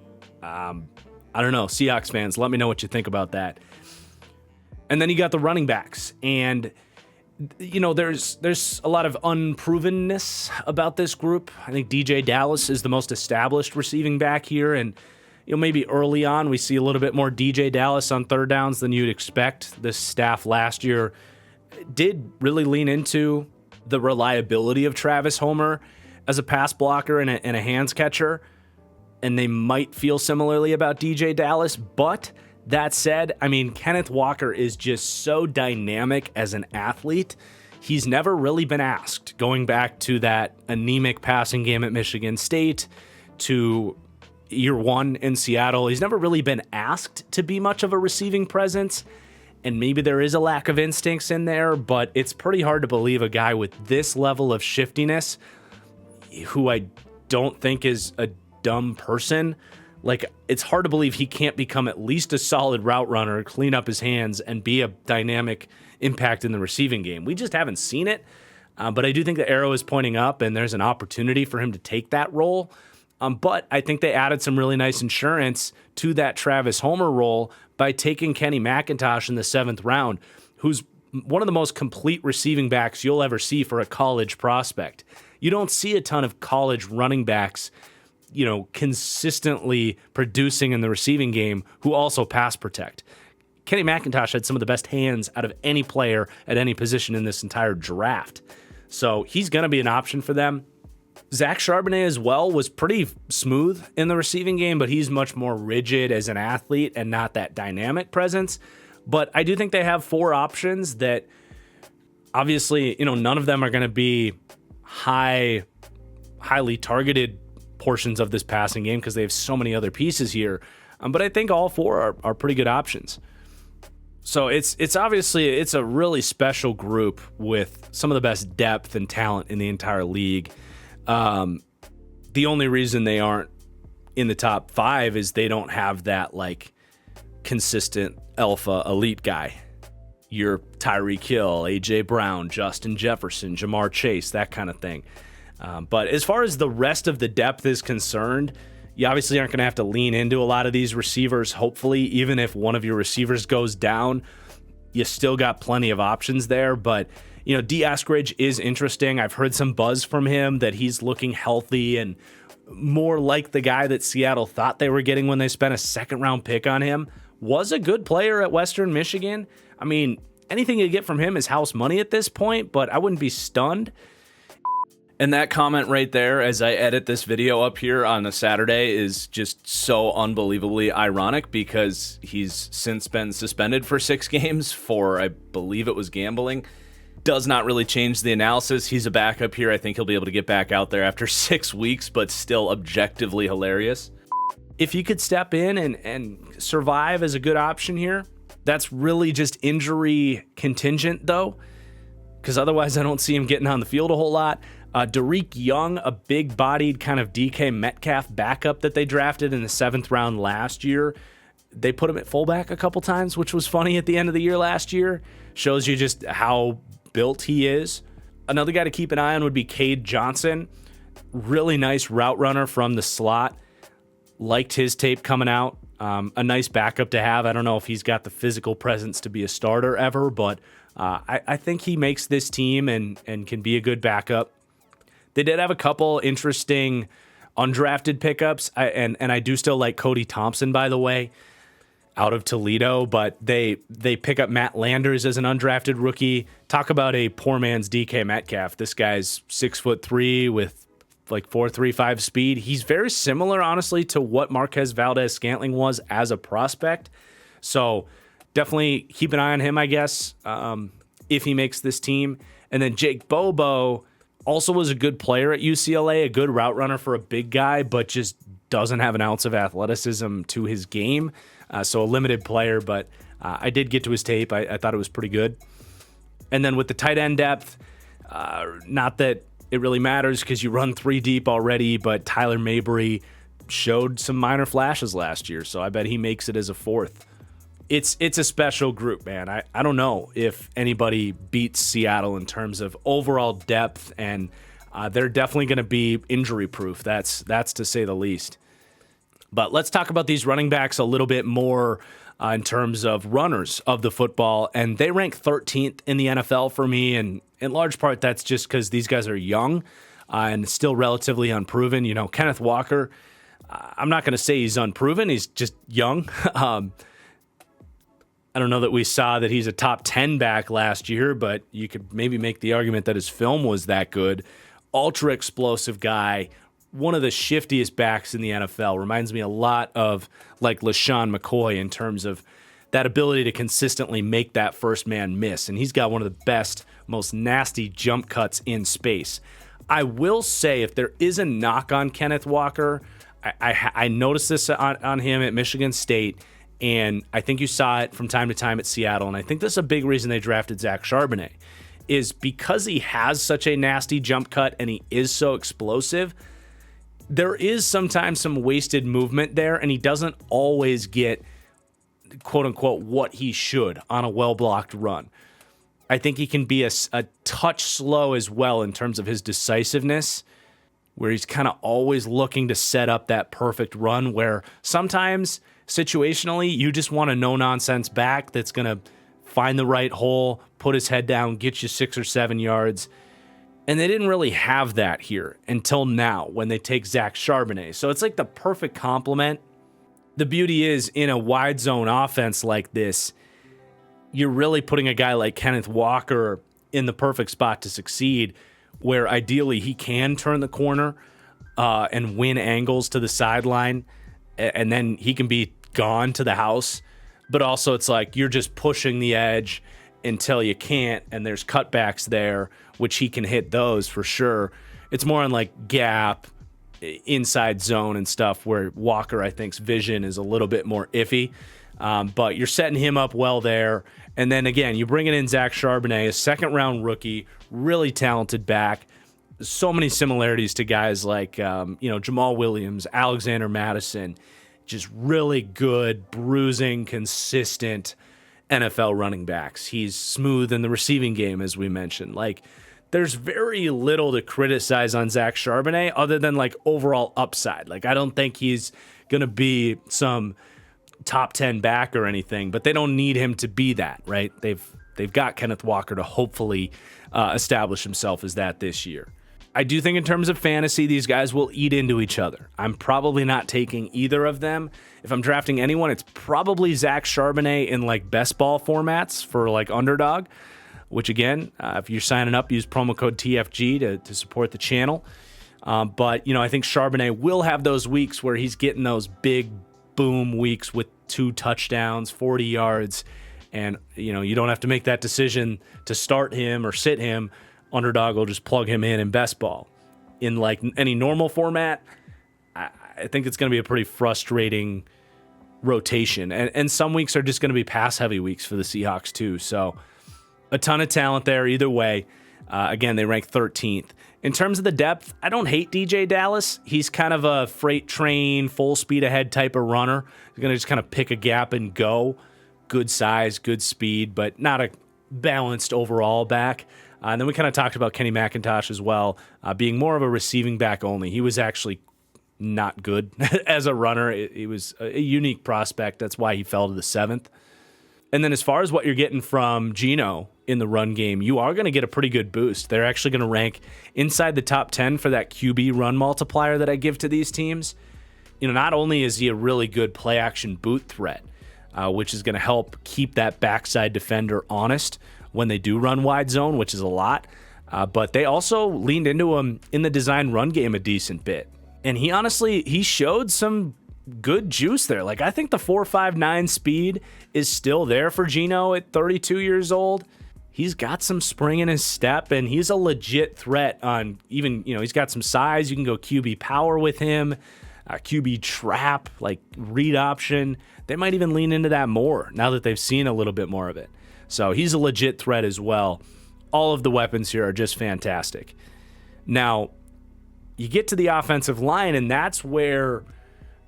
I don't know. Seahawks fans, let me know what you think about that. And then you got the running backs. And, there's a lot of unprovenness about this group. I think DJ Dallas is the most established receiving back here. And, maybe early on we see a little bit more DJ Dallas on 3rd downs than you'd expect. This staff last year did really lean into the reliability of Travis Homer as a pass blocker and a hands catcher. And they might feel similarly about DJ Dallas. But that said, I mean, Kenneth Walker is just so dynamic as an athlete. He's never really been asked, going back to that anemic passing game at Michigan State to year 1 in Seattle. He's never really been asked to be much of a receiving presence. And maybe there is a lack of instincts in there, but it's pretty hard to believe a guy with this level of shiftiness, who I don't think is a dumb person, like, it's hard to believe he can't become at least a solid route runner, clean up his hands, and be a dynamic impact in the receiving game. We just haven't seen it, but I do think the arrow is pointing up, and there's an opportunity for him to take that role. But I think they added some really nice insurance to that Travis Homer role by taking Kenny McIntosh in the 7th round, who's one of the most complete receiving backs you'll ever see for a college prospect. You don't see a ton of college running backs consistently producing in the receiving game who also pass protect. Kenny McIntosh had some of the best hands out of any player at any position in this entire draft. So he's going to be an option for them. Zach Charbonnet as well was pretty smooth in the receiving game, but he's much more rigid as an athlete and not that dynamic presence. But I do think they have 4 options that obviously, none of them are going to be highly targeted portions of this passing game because they have so many other pieces here. But I think all 4 are pretty good options. So it's obviously a really special group with some of the best depth and talent in the entire league. The only reason they aren't in the top 5 is they don't have that like consistent alpha elite guy. Your Tyreek Hill, A.J. Brown, Justin Jefferson, Jamar Chase, that kind of thing. But as far as the rest of the depth is concerned, you obviously aren't going to have to lean into a lot of these receivers. Hopefully, even if one of your receivers goes down, you still got plenty of options there. But, you know, D. Eskridge is interesting. I've heard some buzz from him that he's looking healthy and more like the guy that Seattle thought they were getting when they spent a second-round pick on him. Was a good player at Western Michigan. I mean, anything you get from him is house money at this point, but I wouldn't be stunned. And that comment right there, as I edit this video up here on a Saturday, is just so unbelievably ironic because he's since been suspended for 6 games for, I believe it was gambling. Does not really change the analysis. He's a backup here. I think he'll be able to get back out there after 6 weeks, but still objectively hilarious. If he could step in and survive as a good option here, that's really just injury contingent, though, because otherwise I don't see him getting on the field a whole lot. Derek Young, a big-bodied kind of DK Metcalf backup that they drafted in the 7th round last year. They put him at fullback a couple times, which was funny at the end of the year last year. Shows you just how built he is. Another guy to keep an eye on would be Cade Johnson. Really nice route runner from the slot. Liked his tape coming out. A nice backup to have. I don't know if he's got the physical presence to be a starter ever, but I think he makes this team and can be a good backup. They did have a couple interesting undrafted pickups, and I do still like Cody Thompson, by the way, out of Toledo, but they pick up Matt Landers as an undrafted rookie. Talk about a poor man's DK Metcalf. This guy's 6'3" with like 4.35 speed. He's very similar, honestly, to what Marquez Valdez-Scantling was as a prospect. So definitely keep an eye on him, I guess, if he makes this team. And then Jake Bobo also was a good player at UCLA, a good route runner for a big guy, but just doesn't have an ounce of athleticism to his game. So a limited player, but I did get to his tape. I thought it was pretty good. And then with the tight end depth, not that it really matters because you run 3 deep already, but Tyler Mabry showed some minor flashes last year, so I bet he makes it as a 4th. It's a special group, man. I don't know if anybody beats Seattle in terms of overall depth, and they're definitely going to be injury-proof. That's to say the least. But let's talk about these running backs a little bit more in terms of runners of the football, and they rank 13th in the NFL for me, and in large part that's just because these guys are young and still relatively unproven. You know, Kenneth Walker, I'm not going to say he's unproven. He's just young. I don't know that we saw that he's a top 10 back last year, but you could maybe make the argument that his film was that good. Ultra explosive guy, one of the shiftiest backs in the NFL. Reminds me a lot of like LaShawn McCoy in terms of that ability to consistently make that first man miss. And he's got one of the best, most nasty jump cuts in space. I will say if there is a knock on Kenneth Walker, I noticed this on him at Michigan State, and I think you saw it from time to time at Seattle, and I think this is a big reason they drafted Zach Charbonnet, is because he has such a nasty jump cut and he is so explosive, there is sometimes some wasted movement there, and he doesn't always get, quote-unquote, what he should on a well-blocked run. I think he can be a touch slow as well in terms of his decisiveness, where he's kind of always looking to set up that perfect run, where sometimes situationally you just want a no-nonsense back that's going to find the right hole, put his head down, get you 6 or 7 yards. And they didn't really have that here until now when they take Zach Charbonnet. So it's like the perfect complement. The beauty is in a wide zone offense like this, you're really putting a guy like Kenneth Walker in the perfect spot to succeed, where ideally he can turn the corner and win angles to the sideline, and then he can be gone to the house. But also it's like you're just pushing the edge until you can't, and there's cutbacks there, which he can hit those for sure. It's more on like gap, inside zone and stuff, where Walker, I think's vision is a little bit more iffy. But you're setting him up well there. And then again, you bring in Zach Charbonnet, a second-round rookie, really talented back. so many similarities to guys like, Jamal Williams, Alexander Madison, just really good, bruising, consistent NFL running backs. He's smooth in the receiving game, as we mentioned. Like, there's very little to criticize on Zach Charbonnet other than like overall upside. Like, I don't think he's going to be some top 10 back or anything, but they don't need him to be that, right? They've got Kenneth Walker to hopefully establish himself as that this year. I do think in terms of fantasy, these guys will eat into each other. I'm probably not taking either of them. If I'm drafting anyone, it's probably Zach Charbonnet in like best ball formats for like underdog, which again, if you're signing up, use promo code TFG to support the channel. But I think Charbonnet will have those weeks where he's getting those big boom weeks with 2 touchdowns, 40 yards. And, you don't have to make that decision to start him or sit him. Underdog will just plug him in best ball. In like any normal format, I think it's going to be a pretty frustrating rotation. And some weeks are just going to be pass-heavy weeks for the Seahawks too. So a ton of talent there either way. Again, they rank 13th. In terms of the depth, I don't hate DJ Dallas. He's kind of a freight train, full speed ahead type of runner. He's going to just kind of pick a gap and go. Good size, good speed, but not a balanced overall back. And then we kind of talked about Kenny McIntosh as well, being more of a receiving back only. He was actually not good as a runner. He was a unique prospect. That's why he fell to the 7th. And then as far as what you're getting from Geno in the run game, you are going to get a pretty good boost. They're actually going to rank inside the top 10 for that QB run multiplier that I give to these teams. Not only is he a really good play action boot threat, which is going to help keep that backside defender honest when they do run wide zone, which is a lot. But they also leaned into him in the design run game a decent bit. And he showed some good juice there. Like, I think the 4.59 speed is still there for Geno at 32 years old. He's got some spring in his step, and he's a legit threat on even, he's got some size. You can go QB power with him, QB trap, like read option. They might even lean into that more now that they've seen a little bit more of it. So he's a legit threat as well. All of the weapons here are just fantastic. Now, you get to the offensive line, and that's where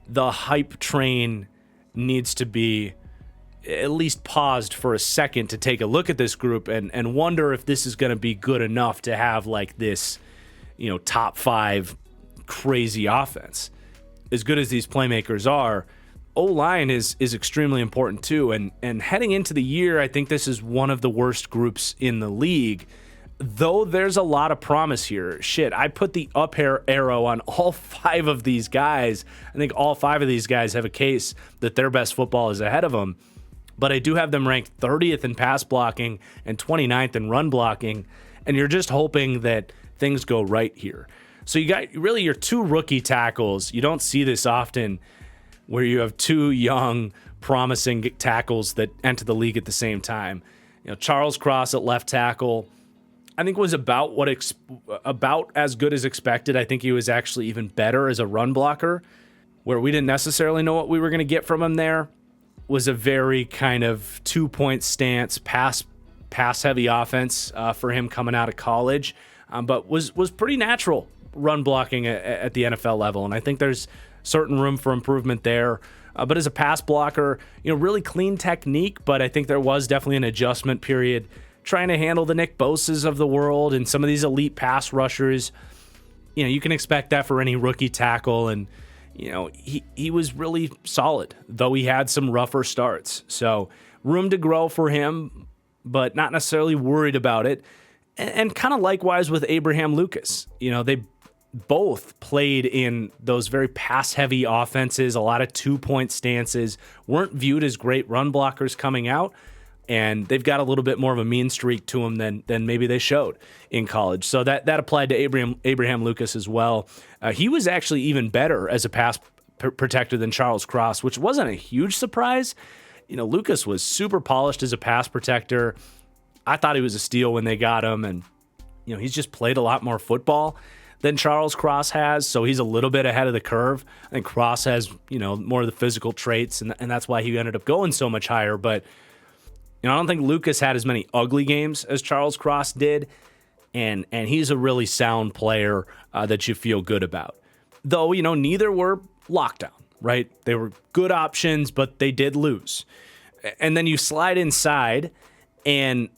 the hype train needs to be at least paused for a second to take a look at this group and wonder if this is going to be good enough to have like this, top 5 crazy offense. As good as these playmakers are, O-line is extremely important too, and heading into the year, I think this is one of the worst groups in the league, though there's a lot of promise here. I put the up arrow on all 5 of these guys. I think all 5 of these guys have a case that their best football is ahead of them, but I do have them ranked 30th in pass blocking and 29th in run blocking, and you're just hoping that things go right here. So you got really your 2 rookie tackles. You don't see this often, where you have 2 young, promising tackles that enter the league at the same time. Charles Cross at left tackle, I think was about as good as expected. I think he was actually even better as a run blocker, where we didn't necessarily know what we were going to get from him there. Was a very kind of 2-point stance, pass heavy offense for him coming out of college, but was pretty natural run blocking at the NFL level, and I think there's certain room for improvement there. But as a pass blocker, really clean technique, but I think there was definitely an adjustment period trying to handle the Nick Bosas of the world and some of these elite pass rushers. You can expect that for any rookie tackle, and he was really solid, though he had some rougher starts. So room to grow for him, but not necessarily worried about it. And kind of likewise with Abraham Lucas. They both played in those very pass-heavy offenses, a lot of 2-point stances, weren't viewed as great run blockers coming out, and they've got a little bit more of a mean streak to them than maybe they showed in college. So that applied to Abraham Lucas as well. He was actually even better as a pass protector than Charles Cross, which wasn't a huge surprise. Lucas was super polished as a pass protector. I thought he was a steal when they got him, and he's just played a lot more football than Charles Cross has, so he's a little bit ahead of the curve. I think Cross has, more of the physical traits, and that's why he ended up going so much higher. But, I don't think Lucas had as many ugly games as Charles Cross did. and he's a really sound player that you feel good about. Though, neither were lockdown, right? They were good options, but they did lose. And then you slide inside, and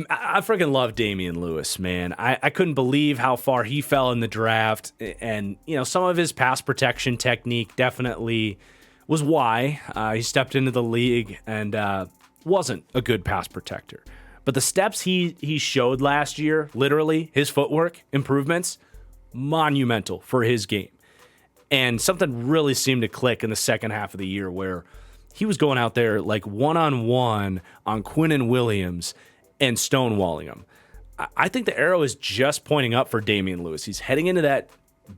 I freaking love Damian Lewis, man. I couldn't believe how far he fell in the draft, and some of his pass protection technique definitely was why he stepped into the league and wasn't a good pass protector. But the steps he showed last year, literally his footwork improvements, monumental for his game. And something really seemed to click in the second half of the year where he was going out there like one-on-one on Quinnen Williams and stonewalling him. I think the arrow is just pointing up for Damian Lewis. He's heading into that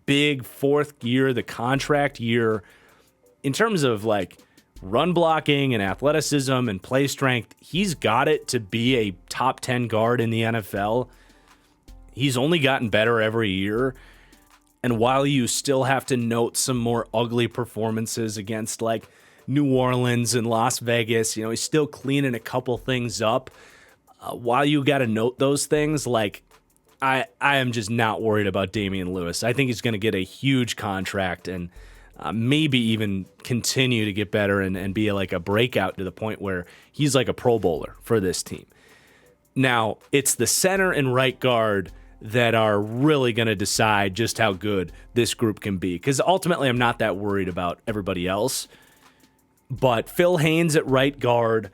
big fourth year, the contract year. In terms of like run blocking and athleticism and play strength, he's got it to be a top 10 guard in the NFL. He's only gotten better every year. And while you still have to note some more ugly performances against like New Orleans and Las Vegas, he's still cleaning a couple things up. While you got to note those things, like I am just not worried about Damian Lewis. I think he's going to get a huge contract and maybe even continue to get better and be like a breakout to the point where he's like a Pro Bowler for this team. Now, it's the center and right guard that are really going to decide just how good this group can be. Because ultimately, I'm not that worried about everybody else. But Phil Haynes at right guard,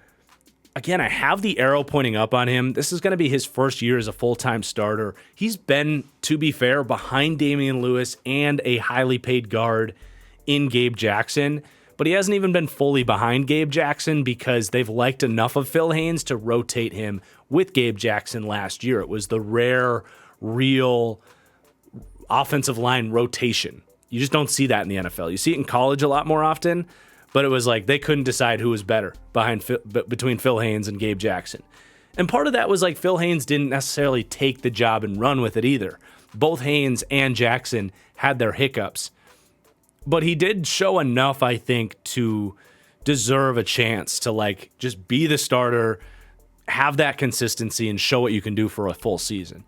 again, I have the arrow pointing up on him. This is going to be his first year as a full-time starter. He's been, to be fair, behind Damian Lewis and a highly paid guard in Gabe Jackson. But he hasn't even been fully behind Gabe Jackson because they've liked enough of Phil Haynes to rotate him with Gabe Jackson last year. It was the rare, real offensive line rotation. You just don't see that in the NFL. You see it in college a lot more often, but it was like they couldn't decide who was better between Phil Haynes and Gabe Jackson. And part of that was like Phil Haynes didn't necessarily take the job and run with it either. Both Haynes and Jackson had their hiccups. But he did show enough, I think, to deserve a chance to like just be the starter, have that consistency, and show what you can do for a full season.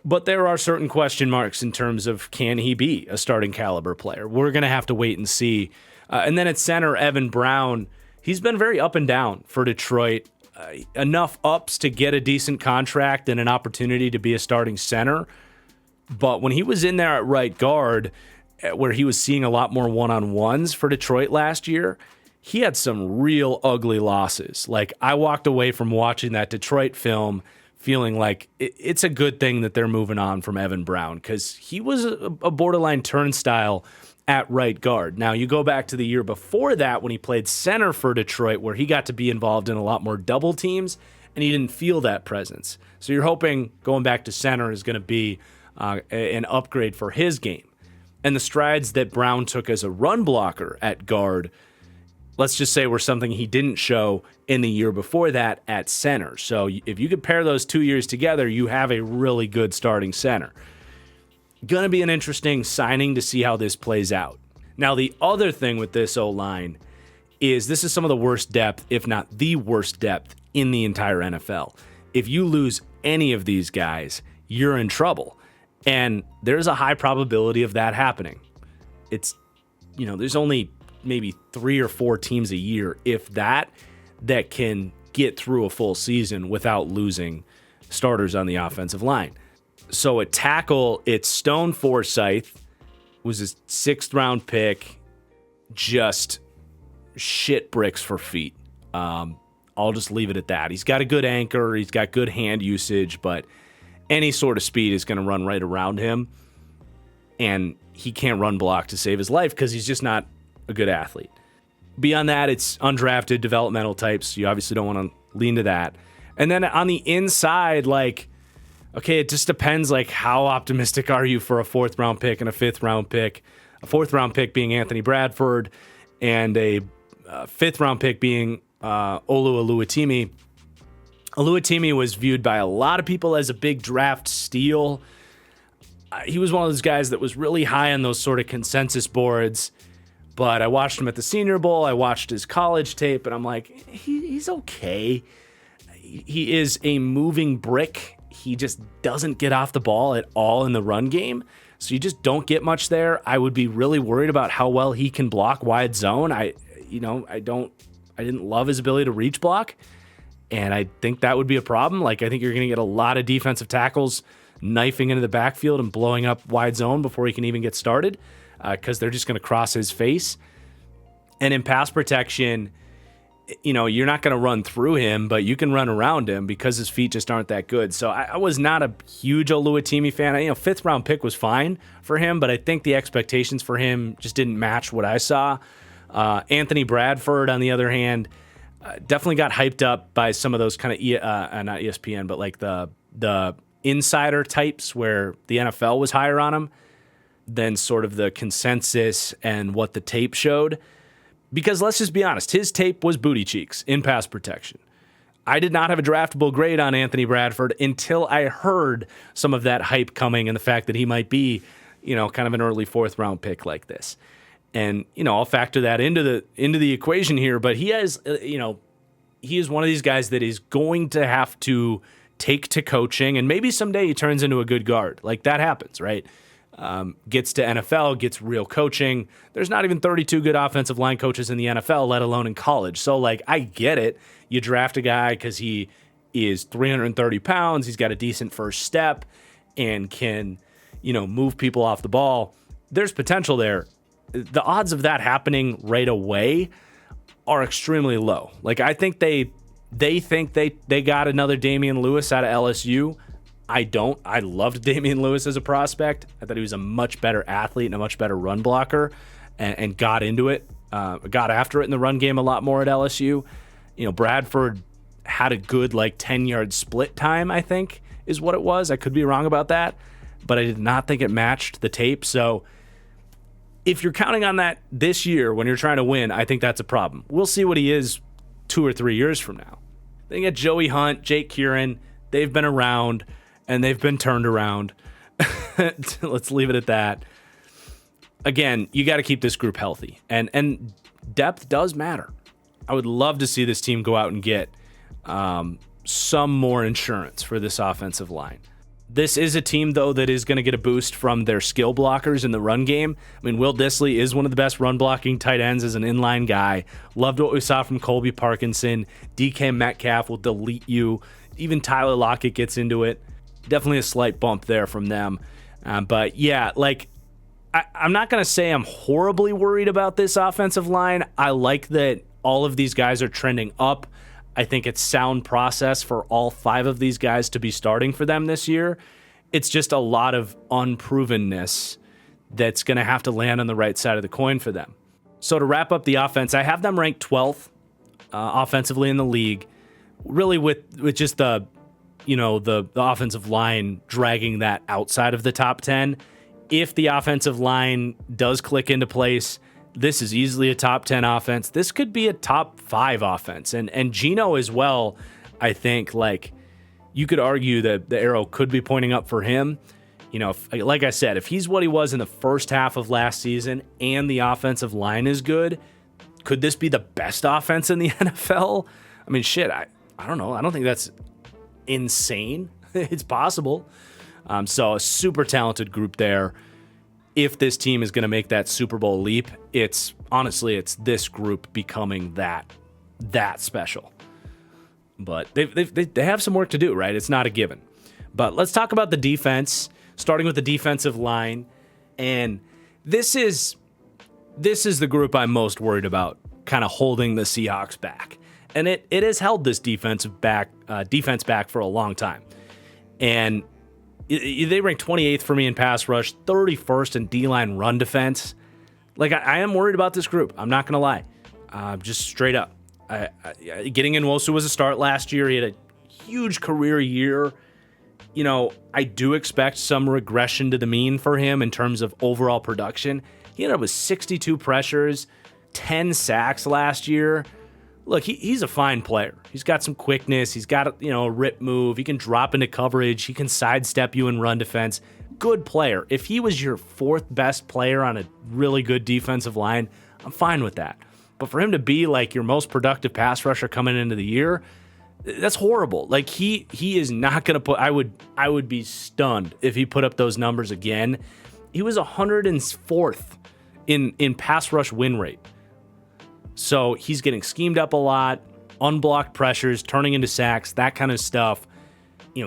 But there are certain question marks in terms of can he be a starting caliber player? We're going to have to wait and see. And then at center, Evan Brown, he's been very up and down for Detroit. Enough ups to get a decent contract and an opportunity to be a starting center. But when he was in there at right guard, where he was seeing a lot more one-on-ones for Detroit last year, he had some real ugly losses. Like, I walked away from watching that Detroit film feeling like it's a good thing that they're moving on from Evan Brown because he was a borderline turnstile at right guard. Now, you go back to the year before that when he played center for Detroit, where he got to be involved in a lot more double teams, and he didn't feel that presence. So you're hoping going back to center is going to be an upgrade for his game. And the strides that Brown took as a run blocker at guard, let's just say, were something he didn't show in the year before that at center. So if you could pair those 2 years together, you have a really good starting center. Going to be an interesting signing to see how this plays out. Now, the other thing with this O-line is this is some of the worst depth, if not the worst depth, in the entire NFL. If you lose any of these guys, you're in trouble. And there's a high probability of that happening. It's, there's only maybe 3 or 4 teams a year, if that can get through a full season without losing starters on the offensive line. So at tackle, it's Stone Forsythe, was his 6th round pick, just shit bricks for feet. I'll just leave it at that. He's got a good anchor, he's got good hand usage, but any sort of speed is going to run right around him, and he can't run block to save his life because he's just not a good athlete. Beyond that, it's undrafted developmental types. You obviously don't want to lean to that. And then on the inside, okay, it just depends, how optimistic are you for a 4th round pick and a 5th round pick? A 4th round pick being Anthony Bradford and a 5th round pick being Olu Oluwatimi. Oluwatimi was viewed by a lot of people as a big draft steal. He was one of those guys that was really high on those sort of consensus boards, but I watched him at the Senior Bowl. I watched his college tape, and I'm like, he's okay. He is a moving brick. he just doesn't get off the ball at all in the run game. So you just don't get much there. I would be really worried about how well he can block wide zone. I didn't love his ability to reach block, and I think that would be a problem. Like, I think you're going to get a lot of defensive tackles knifing into the backfield and blowing up wide zone before he can even get started, because they're just going to cross his face. And in pass protection, you're not going to run through him, but you can run around him because his feet just aren't that good. So I was not a huge Oluwatimi fan. Fifth round pick was fine for him, but I think the expectations for him just didn't match what I saw. Anthony Bradford, on the other hand, definitely got hyped up by some of those kind of not ESPN, but like the insider types where the NFL was higher on him than sort of the consensus and what the tape showed. Because let's just be honest, his tape was booty cheeks in pass protection. I did not have a draftable grade on Anthony Bradford until I heard some of that hype coming and the fact that he might be, kind of an early fourth round pick like this. And, I'll factor that into the equation here, but he has, he is one of these guys that is going to have to take to coaching, and maybe someday he turns into a good guard. Like, that happens, right? Gets to NFL, gets real coaching. There's not even 32 good offensive line coaches in the NFL, let alone in college. So, like, I get it. You draft a guy because he is 330 pounds, he's got a decent first step, and can, move people off the ball. There's potential there. The odds of that happening right away are extremely low. Like, I think they think they got another Damian Lewis out of LSU. I don't. I loved Damian Lewis as a prospect. I thought he was a much better athlete and a much better run blocker, and got into it, got after it in the run game a lot more at LSU. Bradford had a good 10-yard split time, I think, is what it was. I could be wrong about that, but I did not think it matched the tape. So if you're counting on that this year when you're trying to win, I think that's a problem. We'll see what he is 2 or 3 years from now. Then you got Joey Hunt, Jake Kieran. They've been around, and they've been turned around. Let's leave it at that. Again, you got to keep this group healthy, and depth does matter. I would love to see this team go out and get some more insurance for this offensive line. This is a team, though, that is going to get a boost from their skill blockers in the run game. I mean, Will Dissly is one of the best run-blocking tight ends as an inline guy. Loved what we saw from Colby Parkinson. DK Metcalf will delete you. Even Tyler Lockett gets into it. Definitely a slight bump there from them. But, yeah, I'm not going to say I'm horribly worried about this offensive line. I like that all of these guys are trending up. I think it's sound process for all 5 of these guys to be starting for them this year. It's just a lot of unprovenness that's going to have to land on the right side of the coin for them. So to wrap up the offense, I have them ranked 12th offensively in the league, really with just the offensive line dragging that outside of the top 10. If the offensive line does click into place, this is easily a top 10 offense. This could be a top 5 offense. And Geno as well, I think, you could argue that the arrow could be pointing up for him. Like I said, if he's what he was in the first half of last season and the offensive line is good, could this be the best offense in the NFL? I mean, shit, I don't know. I don't think that's insane. It's possible. So a super talented group there. If this team is going to make that Super Bowl leap, it's this group becoming that special. But they have some work to do, right? It's not a given. But let's talk about the defense, starting with the defensive line. And this is the group I'm most worried about, kind of holding the Seahawks back. And it has held this defense back for a long time. And they rank 28th for me in pass rush, 31st in D-line run defense. I am worried about this group. I'm not going to lie. Just straight up. Getting Nwosu was a start last year. He had a huge career year. I do expect some regression to the mean for him in terms of overall production. He ended up with 62 pressures, 10 sacks last year. Look, he's a fine player. He's got some quickness. He's got a rip move. He can drop into coverage. He can sidestep you in run defense. Good player. If he was your 4th best player on a really good defensive line, I'm fine with that. But for him to be your most productive pass rusher coming into the year, That's horrible. Like he is not going to put. I would be stunned if he put up those numbers again. He was 104th in pass rush win rate. So he's getting schemed up a lot, unblocked pressures, turning into sacks, that kind of stuff.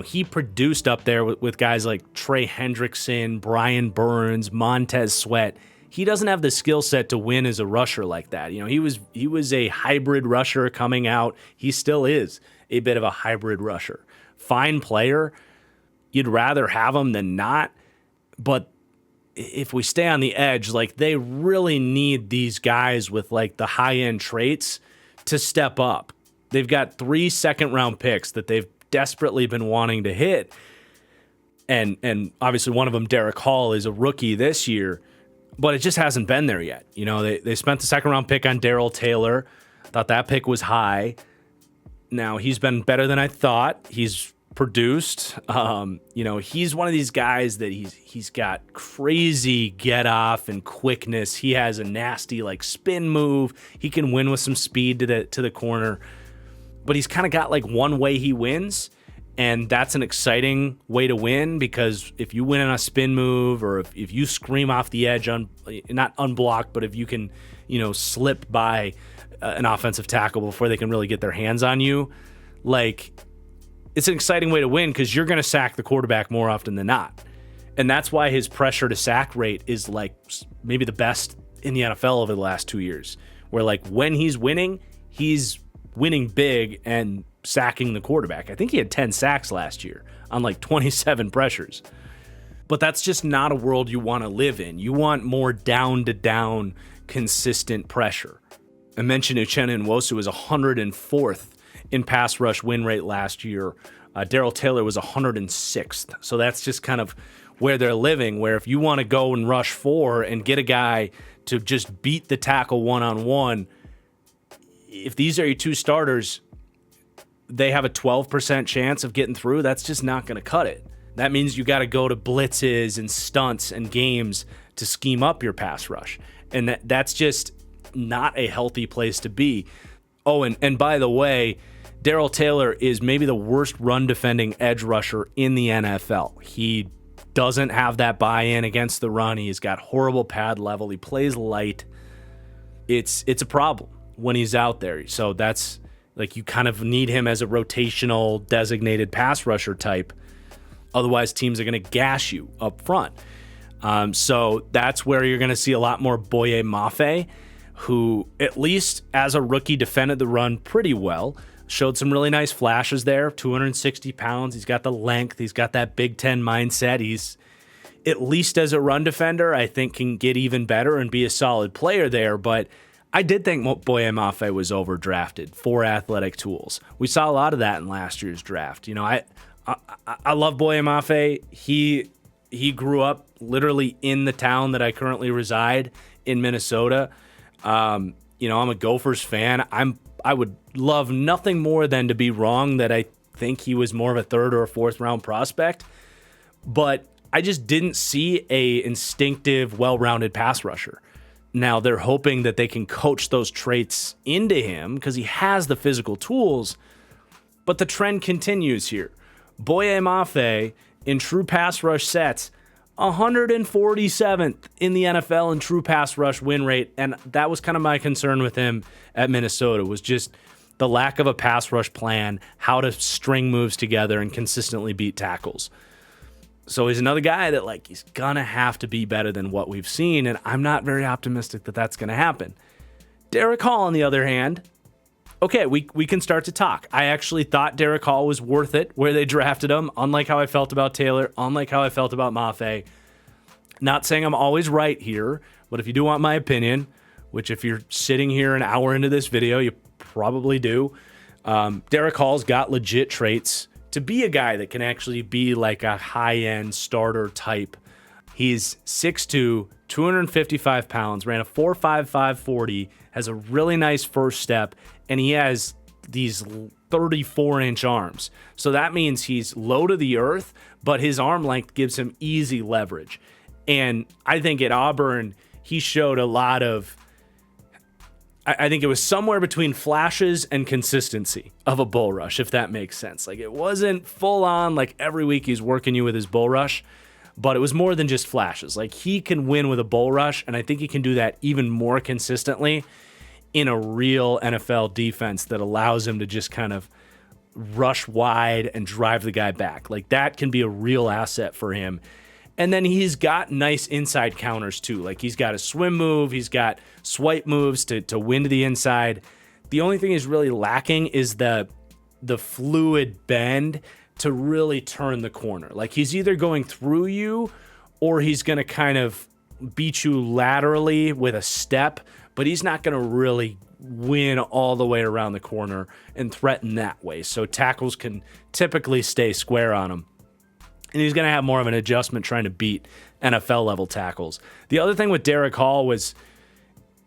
He produced up there with guys like Trey Hendrickson, Brian Burns, Montez Sweat. He doesn't have the skill set to win as a rusher like that. He was a hybrid rusher coming out. He still is a bit of a hybrid rusher. Fine player. You'd rather have him than not. But if we stay on the edge, like they really need these guys with like the high-end traits to step up. They've got 3 second-round picks that they've desperately been wanting to hit. And obviously one of them, Derek Hall, is a rookie this year, but it just hasn't been there yet. They spent the second-round pick on Darrell Taylor. Thought that pick was high. Now, he's been better than I thought. He's produced. He's one of these guys that he's got crazy get off and quickness. He has a nasty like spin move. He can win with some speed to the corner. But he's kind of got like one way he wins, and that's an exciting way to win, because if you win on a spin move, or if you scream off the edge, not unblocked, but if you can, slip by an offensive tackle before they can really get their hands on you, like, it's an exciting way to win because you're going to sack the quarterback more often than not. And that's why his pressure to sack rate is like maybe the best in the NFL over the last 2 years, where like when he's winning big and sacking the quarterback. I think he had 10 sacks last year on like 27 pressures. But that's just not a world you want to live in. You want more down-to-down, consistent pressure. I mentioned Uchenna Nwosu was 104th in pass rush win rate last year. Darrell Taylor was 106th. So that's just kind of where they're living, where if you want to go and rush 4 and get a guy to just beat the tackle one-on-one, if these are your 2 starters, they have a 12% chance of getting through. That's just not going to cut it. That means you got to go to blitzes and stunts and games to scheme up your pass rush. And that's just not a healthy place to be. Oh, and by the way, Darrell Taylor is maybe the worst run defending edge rusher in the NFL. He doesn't have that buy-in against the run. He's got horrible pad level. He plays light. It's a problem when he's out there. So that's like, you kind of need him as a rotational designated pass rusher type. Otherwise, teams are going to gash you up front. So that's where you're going to see a lot more Boye Mafe, who at least as a rookie defended the run pretty well. Showed some really nice flashes there, 260 pounds. He's got the length. He's got that Big Ten mindset. He's, at least as a run defender, I think can get even better and be a solid player there. But I did think Boye Mafe was overdrafted for athletic tools. We saw a lot of that in last year's draft. I love Boye Mafe. He grew up literally in the town that I currently reside in, Minnesota. I'm a Gophers fan. I would love nothing more than to be wrong that I think he was more of a 3rd or a 4th round prospect, but I just didn't see a instinctive, well-rounded pass rusher. Now they're hoping that they can coach those traits into him because he has the physical tools, but the trend continues here. Boye Mafe in true pass rush sets, 147th in the NFL in true pass rush win rate, and that was kind of my concern with him at Minnesota, was just the lack of a pass rush plan, how to string moves together and consistently beat tackles. So he's another guy that, like, he's gonna have to be better than what we've seen, and I'm not very optimistic that that's gonna happen. Derek Hall, on the other hand, okay, we can start to talk. I actually thought Derek Hall was worth it where they drafted him, unlike how I felt about Taylor, unlike how I felt about Mafe. Not saying I'm always right here, but if you do want my opinion, which if you're sitting here an hour into this video, you probably do, Derek Hall's got legit traits to be a guy that can actually be like a high-end starter type. He's 6'2", 255 pounds, ran a 4.55 40, has a really nice first step, and he has these 34-inch arms. So that means he's low to the earth, but his arm length gives him easy leverage. And I think at Auburn, he showed a lot of I think it was somewhere between flashes and consistency of a bull rush, if that makes sense. Like, it wasn't full on, like every week he's working you with his bull rush, but it was more than just flashes. Like, he can win with a bull rush, and I think he can do that even more consistently in a real NFL defense that allows him to just kind of rush wide and drive the guy back. Like, that can be a real asset for him. And then he's got nice inside counters too. Like, he's got a swim move, he's got swipe moves to win to the inside. The only thing he's really lacking is the fluid bend to really turn the corner. Like, he's either going through you or he's going to kind of beat you laterally with a step, but he's not going to really win all the way around the corner and threaten that way. So tackles can typically stay square on him. And he's going to have more of an adjustment trying to beat NFL-level tackles. The other thing with Derek Hall was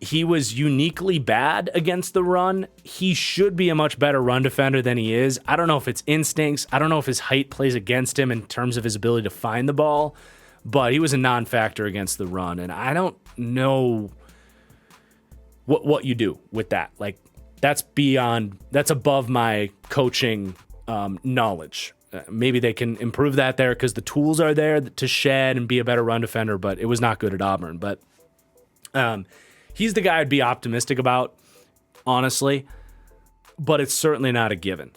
he was uniquely bad against the run. He should be a much better run defender than he is. I don't know if it's instincts. I don't know if his height plays against him in terms of his ability to find the ball, but he was a non-factor against the run, and I don't know what you do with that. Like, that's above my coaching knowledge. Maybe they can improve that there because the tools are there to shed and be a better run defender, but it was not good at Auburn. But he's the guy I'd be optimistic honestly, but it's certainly not a given.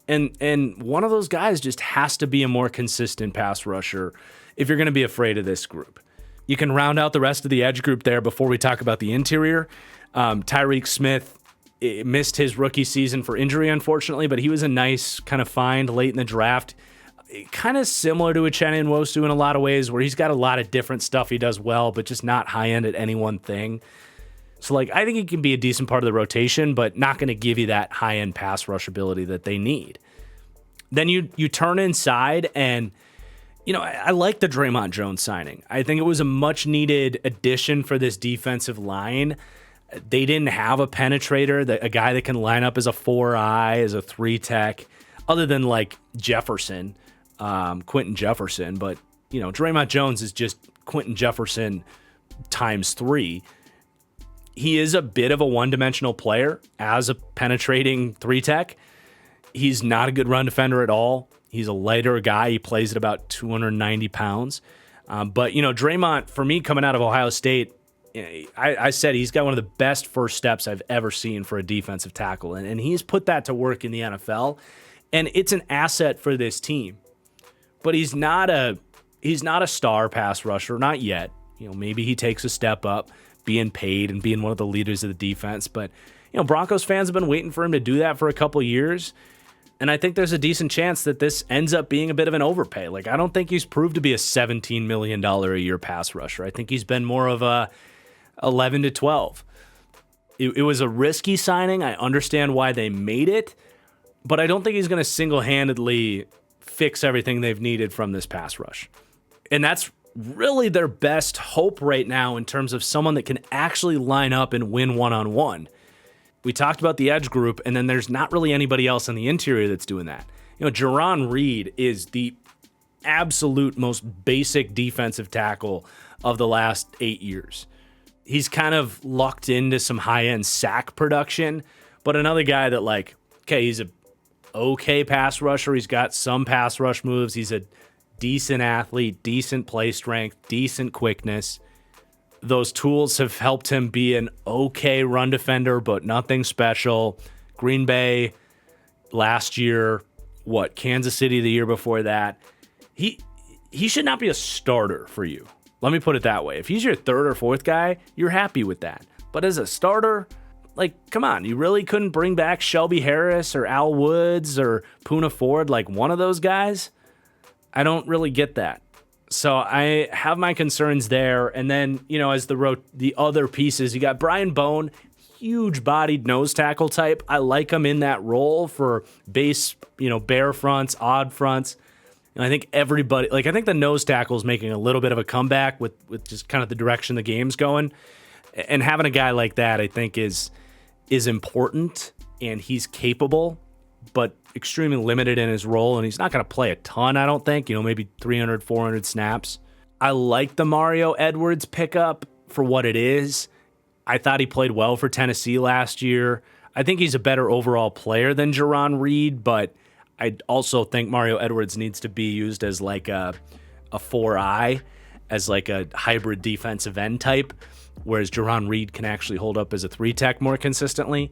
And one of those guys just has to be a more consistent pass rusher if you're going to be afraid of this group. You can round out the rest of the edge group there before we talk about the interior. Tyreek Smith missed his rookie season for injury, unfortunately, but he was a nice kind of find late in the draft. Kind of similar to Uchenna Nwosu in a lot of ways, where he's got a lot of different stuff he does well, but just not high-end at any one thing. So, like, I think he can be a decent part of the rotation, but not going to give you that high-end pass rush ability that they need. Then you turn inside, and, you know, I like the Draymond Jones signing. I think it was a much-needed addition for this defensive line. They didn't have a penetrator, a guy that can line up as a 4-eye, as a 3-tech, other than like Jefferson, Quentin Jefferson. But, you know, Draymond Jones is just Quentin Jefferson times 3. He is a bit of a one-dimensional player as a penetrating 3-tech. He's not a good run defender at all. He's a lighter guy. He plays at about 290 pounds. But, you know, Draymond, for me, coming out of Ohio State, I said he's got one of the best first steps I've ever seen for a defensive tackle, and he's put that to work in the NFL, and it's an asset for this team. But he's not a star pass rusher, not yet. You know, maybe he takes a step up, being paid and being one of the leaders of the defense. But, you know, Broncos fans have been waiting for him to do that for a couple years, and I think there's a decent chance that this ends up being a bit of an overpay. Like, I don't think he's proved to be a $17 million a year pass rusher. I think he's been more of a 11 to 12. It was a risky signing. I understand why they made it, but I don't think he's going to single-handedly fix everything they've needed from this pass rush. And that's really their best hope right now in terms of someone that can actually line up and win one-on-one. We talked about the edge group, and then there's not really anybody else in the interior that's doing that. You know, Jaron Reed is the absolute most basic defensive tackle of the last 8 years. He's kind of lucked into some high-end sack production, but another guy that, like, okay, he's a okay pass rusher. He's got some pass rush moves. He's a decent athlete, decent play strength, decent quickness. Those tools have helped him be an okay run defender, but nothing special. Green Bay last year, Kansas City the year before that. He should not be a starter for you. Let me put it that way. If he's your third or fourth guy, you're happy with that. But as a starter, like, come on, you really couldn't bring back Shelby Harris or Al Woods or Poona Ford, like one of those guys? I don't really get that. So I have my concerns there. And then, you know, as the other pieces, you got Brian Bone, huge-bodied nose tackle type. I like him in that role for base, you know, bare fronts, odd fronts. And I think everybody, like, I think the nose tackle is making a little bit of a comeback with just kind of the direction the game's going. And having a guy like that, I think, is important, and he's capable, but extremely limited in his role, and he's not going to play a ton, I don't think, you know, maybe 300, 400 snaps. I like the Mario Edwards pickup for what it is. I thought he played well for Tennessee last year. I think he's a better overall player than Jerron Reed, but I also think Mario Edwards needs to be used as like a 4-eye, as like a hybrid defensive end type, whereas Jerron Reed can actually hold up as a 3-tech more consistently.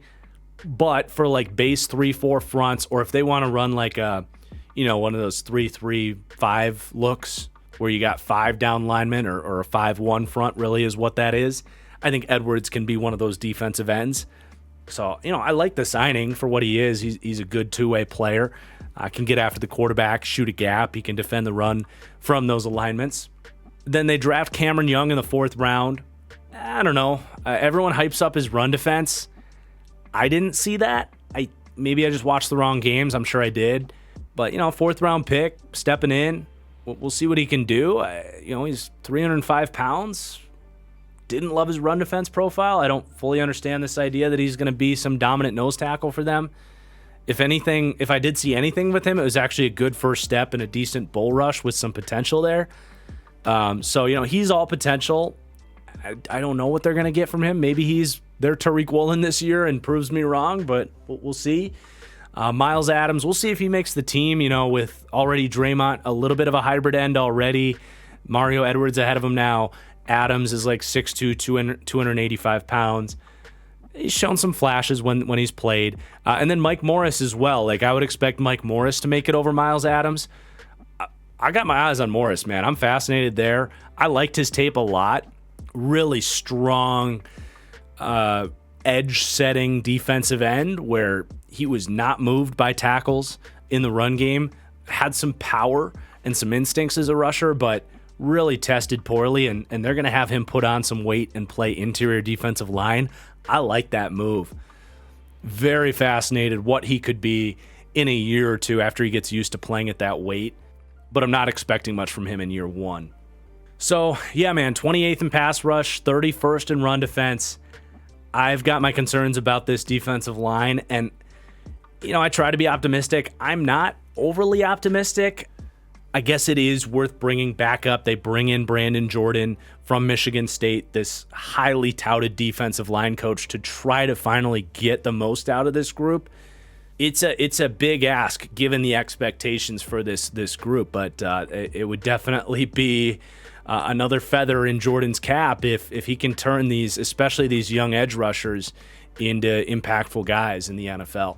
But for like base 3-4 fronts, or if they want to run like a, one of those 3-3-5 looks where you got 5 down linemen or a 5-1 front really is what that is, I think Edwards can be one of those defensive ends. So, I like the signing for what he is. He's a good two-way player. Can get after the quarterback, shoot a gap. He can defend the run from those alignments. Then they draft Cameron Young in the 4th round. I don't know. Everyone hypes up his run defense. I didn't see that. Maybe I just watched the wrong games. I'm sure I did. But, 4th round pick, stepping in. We'll see what he can do. He's 305 pounds. Didn't love his run defense profile. I don't fully understand this idea that he's going to be some dominant nose tackle for them. If anything, if I did see anything with him, it was actually a good first step and a decent bull rush with some potential there. So, he's all potential. I don't know what they're going to get from him. Maybe he's their Tariq Woolen this year and proves me wrong, but we'll see. Miles Adams, we'll see if he makes the team, with already Draymond, a little bit of a hybrid end already. Mario Edwards ahead of him now. Adams is like 6'2", 285 pounds. He's shown some flashes when he's played. And then Mike Morris as well. Like, I would expect Mike Morris to make it over Miles Adams. I got my eyes on Morris, man. I'm fascinated there. I liked his tape a lot. Really strong edge-setting defensive end where he was not moved by tackles in the run game. Had some power and some instincts as a rusher, but really tested poorly, and they're going to have him put on some weight and play interior defensive line. I like that move. Very fascinated what he could be in a year or two after he gets used to playing at that weight, but I'm not expecting much from him in year 1. So, yeah, man, 28th in pass rush, 31st in run defense. I've got my concerns about this defensive line, and, I try to be optimistic. I'm not overly optimistic. I guess it is worth bringing back up. They bring in Brandon Jordan from Michigan State, this highly touted defensive line coach, to try to finally get the most out of this group. It's a big ask given the expectations for this group, but it would definitely be another feather in Jordan's cap if he can turn these, especially these young edge rushers, into impactful guys in the NFL.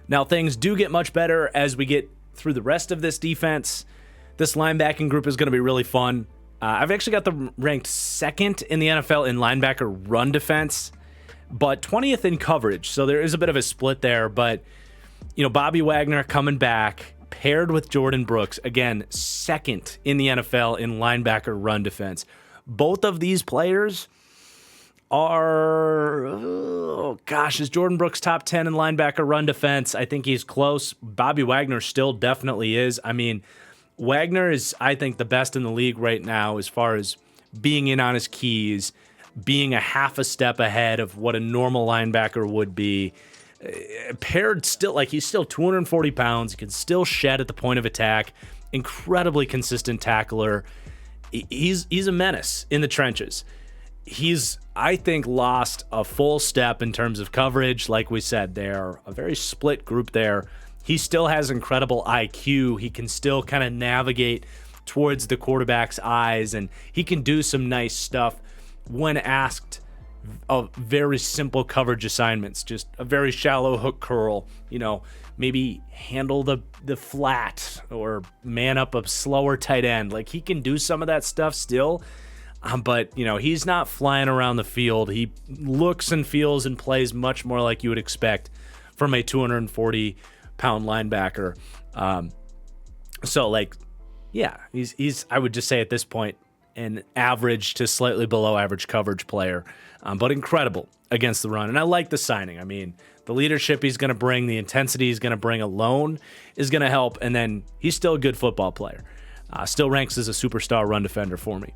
Now, things do get much better as we get through the rest of this defense. This linebacking group is going to be really fun. I've actually got them ranked 2nd in the NFL in linebacker run defense, but 20th in coverage. So there is a bit of a split there, but Bobby Wagner coming back paired with Jordan Brooks, again, 2nd in the NFL in linebacker run defense. Both of these players are, is Jordan Brooks top 10 in linebacker run defense? I think he's close. Bobby Wagner still definitely is. I mean, Wagner is, I think, the best in the league right now as far as being in on his keys, being a half a step ahead of what a normal linebacker would be. Paired still, like, he's still 240 pounds. He can still shed at the point of attack. Incredibly consistent tackler. He's a menace in the trenches. He's, I think, lost a full step in terms of coverage. Like we said, they're a very split group there. He still has incredible IQ. He can still kind of navigate towards the quarterback's eyes, and he can do some nice stuff when asked of very simple coverage assignments. Just a very shallow hook curl, maybe handle the flat or man up a slower tight end. Like, he can do some of that stuff still. But, he's not flying around the field. He looks and feels and plays much more like you would expect from a 240-pound linebacker. He's I would just say at this point, an average to slightly below average coverage player, but incredible against the run. And I like the signing. I mean, the leadership he's going to bring, the intensity he's going to bring alone is going to help. And then he's still a good football player. Still ranks as a superstar run defender for me.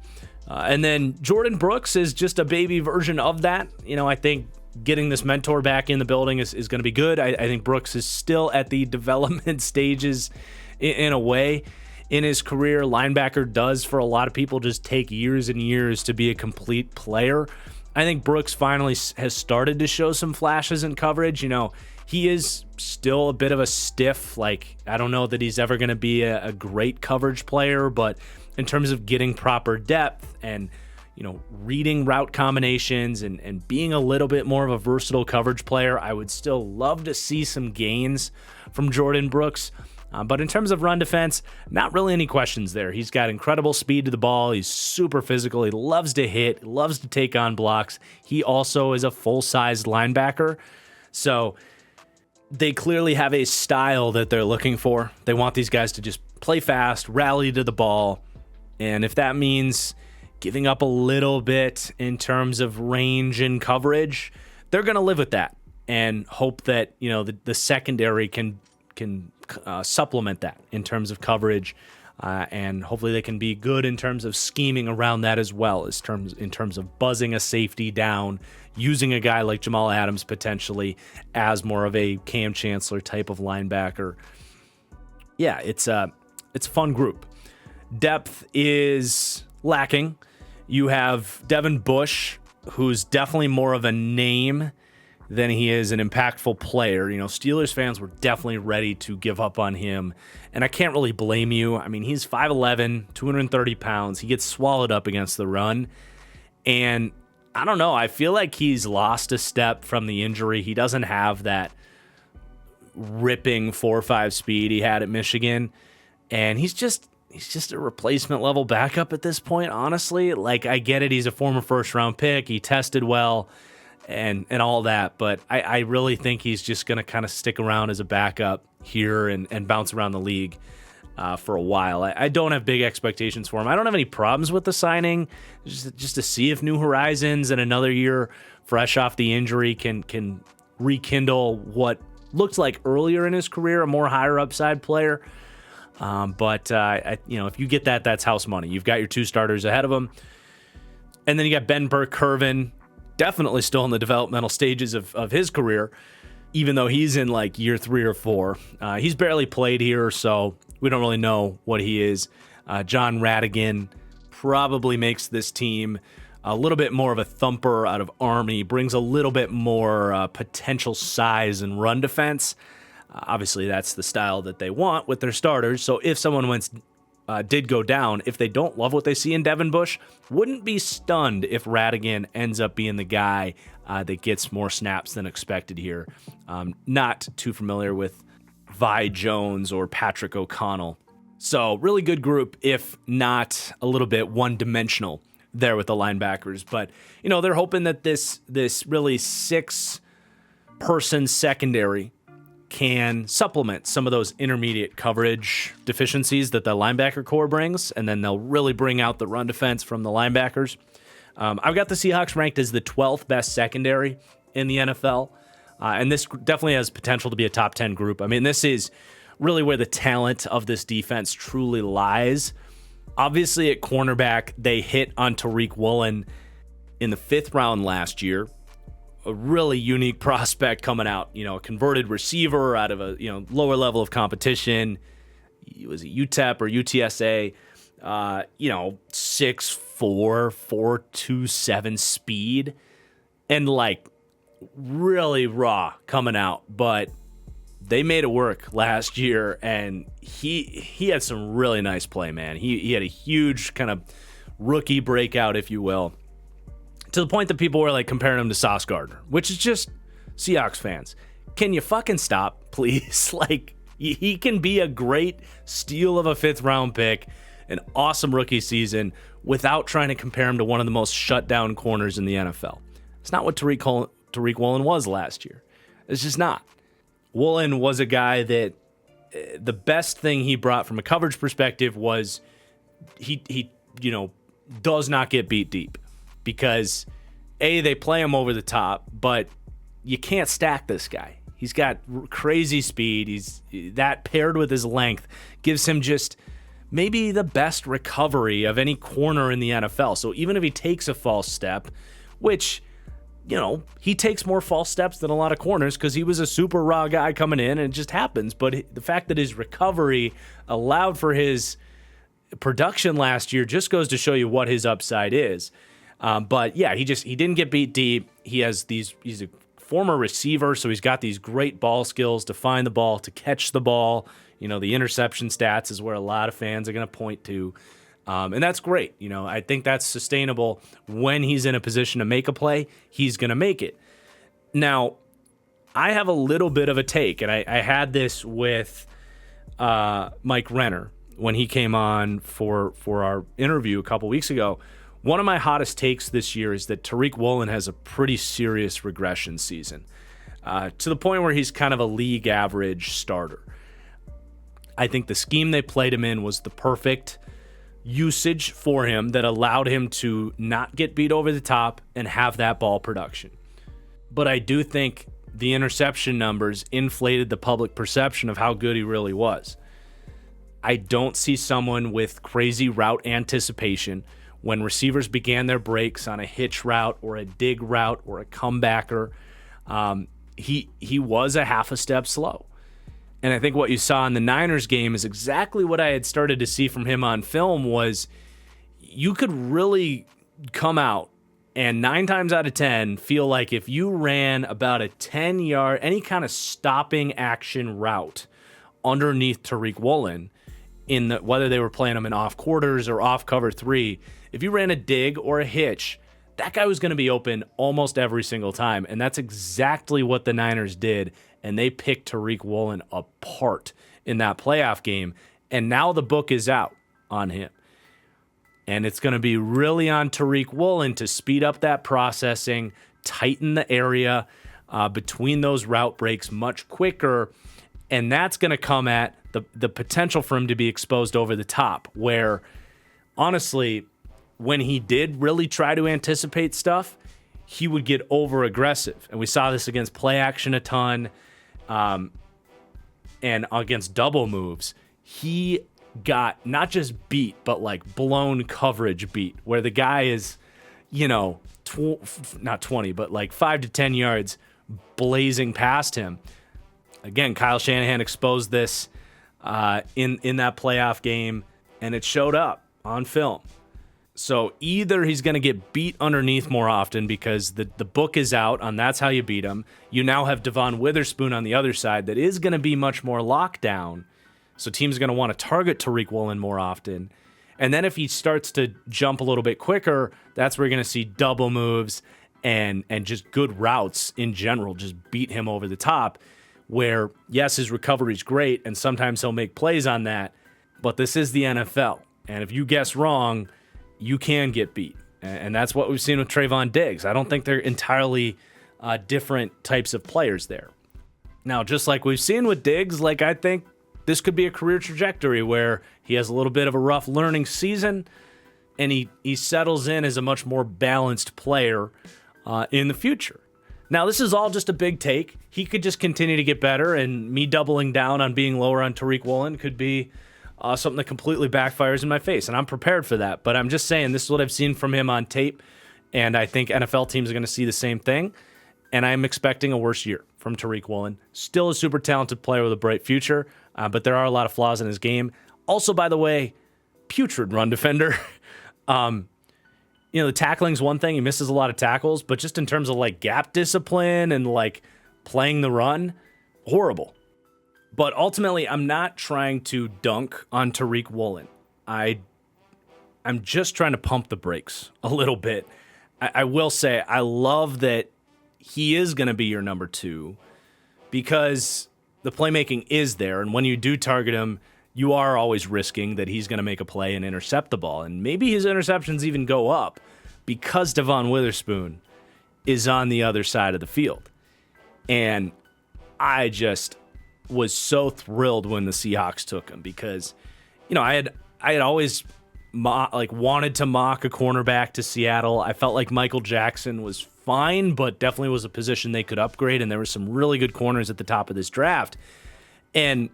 And then Jordan Brooks is just a baby version of that. I think getting this mentor back in the building is going to be good. I think Brooks is still at the development stages in a way in his career. Linebacker does, for a lot of people, just take years and years to be a complete player. I think Brooks finally has started to show some flashes in coverage. He is still a bit of a stiff. I don't know that he's ever going to be a great coverage player, but in terms of getting proper depth and, reading route combinations and being a little bit more of a versatile coverage player, I would still love to see some gains from Jordan Brooks. But in terms of run defense, not really any questions there. He's got incredible speed to the ball. He's super physical. He loves to hit, loves to take on blocks. He also is a full-sized linebacker. So they clearly have a style that they're looking for. They want these guys to just play fast, rally to the ball. And if that means giving up a little bit in terms of range and coverage, they're going to live with that and hope that, the secondary can supplement that in terms of coverage, and hopefully they can be good in terms of scheming around that as well, in terms of buzzing a safety down, using a guy like Jamal Adams potentially as more of a Cam Chancellor type of linebacker. Yeah, it's a fun group. Depth is lacking. You have Devin Bush, who's definitely more of a name than he is an impactful player. Steelers fans were definitely ready to give up on him, and I can't really blame you. I mean, he's 5'11", 230 pounds. He gets swallowed up against the run, and I don't know. I feel like he's lost a step from the injury. He doesn't have that ripping 4.5 speed he had at Michigan, and he's just a replacement level backup at this point, honestly. I get it. He's a former first-round pick. He tested well and all that, but I really think he's just going to kind of stick around as a backup here and bounce around the league for a while. I don't have big expectations for him. I don't have any problems with the signing, just to see if New Horizons and another year fresh off the injury can rekindle what looked like earlier in his career, a more higher upside player. But if you get that, that's house money. You've got your two starters ahead of him. And then you got Ben Burke-Kirven, definitely still in the developmental stages of his career, even though he's in year 3 or 4. He's barely played here, so we don't really know what he is. John Radigan probably makes this team a little bit more of a thumper out of Army, brings a little bit more potential size and run defense. Obviously, that's the style that they want with their starters. So if someone did go down, if they don't love what they see in Devin Bush, wouldn't be stunned if Radigan ends up being the guy that gets more snaps than expected here. Not too familiar with Vi Jones or Patrick O'Connell. So really good group, if not a little bit one-dimensional there with the linebackers. But, they're hoping that this really 6-person secondary can supplement some of those intermediate coverage deficiencies that the linebacker core brings, and then they'll really bring out the run defense from the linebackers. I've got the Seahawks ranked as the 12th best secondary in the NFL, and this definitely has potential to be a top 10 group. I mean, this is really where the talent of this defense truly lies. Obviously, at cornerback, they hit on Tariq Woolen in the 5th round last year. A really unique prospect coming out, a converted receiver out of a lower level of competition. He was a UTEP or UTSA, 6'4", 4.27 speed, and really raw coming out. But they made it work last year, and he had some really nice play, man. He had a huge kind of rookie breakout, if you will, to the point that people were comparing him to Sauce Gardner, which is just Seahawks fans. Can you fucking stop, please? He can be a great steal of a 5th round pick, an awesome rookie season, without trying to compare him to one of the most shut down corners in the NFL. It's not what Tariq Woolen was last year. It's just not. Woolen was a guy that the best thing he brought from a coverage perspective was he does not get beat deep. Because, they play him over the top, but you can't stack this guy. He's got crazy speed. That paired with his length gives him just maybe the best recovery of any corner in the NFL. So even if he takes a false step, which, he takes more false steps than a lot of corners because he was a super raw guy coming in, and it just happens. But the fact that his recovery allowed for his production last year just goes to show you what his upside is. But yeah, he didn't get beat deep. He's a former receiver, so he's got these great ball skills to find the ball, to catch the ball. The interception stats is where a lot of fans are going to point to. And that's great. I think that's sustainable. When he's in a position to make a play, he's going to make it. Now, I have a little bit of a take, and I had this with Mike Renner when he came on for our interview a couple weeks ago. One of my hottest takes this year is that Tariq Woolen has a pretty serious regression season, to the point where he's kind of a league average starter. I think the scheme they played him in was the perfect usage for him that allowed him to not get beat over the top and have that ball production. But I do think the interception numbers inflated the public perception of how good he really was. I don't see someone with crazy route anticipation when receivers began their breaks on a hitch route or a dig route or a comebacker. He was a half a step slow. And I think what you saw in the Niners game is exactly what I had started to see from him on film. Was you could really come out and 9 times out of 10 feel like if you ran about a 10-yard, any kind of stopping action route underneath Tariq Woolen, whether they were playing him in off quarters or off cover 3, if you ran a dig or a hitch, that guy was going to be open almost every single time. And that's exactly what the Niners did. And they picked Tariq Woolen apart in that playoff game. And now the book is out on him. And it's going to be really on Tariq Woolen to speed up that processing, tighten the area between those route breaks much quicker. And that's going to come at the potential for him to be exposed over the top, where honestly, when he did really try to anticipate stuff, he would get over aggressive. And we saw this against play action a ton, and against double moves. He got not just beat, but like blown coverage beat, where the guy is, not 20, but like 5 to 10 yards blazing past him. Again, Kyle Shanahan exposed this in that playoff game, and it showed up on film. So either he's going to get beat underneath more often because the book is out on that's how you beat him. You now have Devon Witherspoon on the other side that is going to be much more lockdown. So teams are going to want to target Tariq Woolen more often. And then if he starts to jump a little bit quicker, that's where you're going to see double moves and just good routes in general, just beat him over the top, where, yes, his recovery is great, and sometimes he'll make plays on that, but this is the NFL. And if you guess wrong, you can get beat. And that's what we've seen with Trayvon Diggs. I don't think they're entirely different types of players there. Now, just like we've seen with Diggs, I think this could be a career trajectory where he has a little bit of a rough learning season and he settles in as a much more balanced player in the future. Now, this is all just a big take. He could just continue to get better, and me doubling down on being lower on Tariq Woolen could be something that completely backfires in my face, and I'm prepared for that. But I'm just saying this is what I've seen from him on tape, and I think NFL teams are going to see the same thing, and I'm expecting a worse year from Tariq Woolen. Still a super talented player with a bright future, but there are a lot of flaws in his game. Also, by the way, putrid run defender. The tackling's one thing. He misses a lot of tackles, but just in terms of gap discipline and playing the run, horrible. But ultimately, I'm not trying to dunk on Tariq Woolen. I'm just trying to pump the brakes a little bit. I will say I love that he is going to be your number 2 because the playmaking is there. And when you do target him, you are always risking that he's going to make a play and intercept the ball. And maybe his interceptions even go up because Devon Witherspoon is on the other side of the field. And I just was so thrilled when the Seahawks took him because, I had always wanted to mock a cornerback to Seattle. I felt like Michael Jackson was fine, but definitely was a position they could upgrade, and there were some really good corners at the top of this draft. And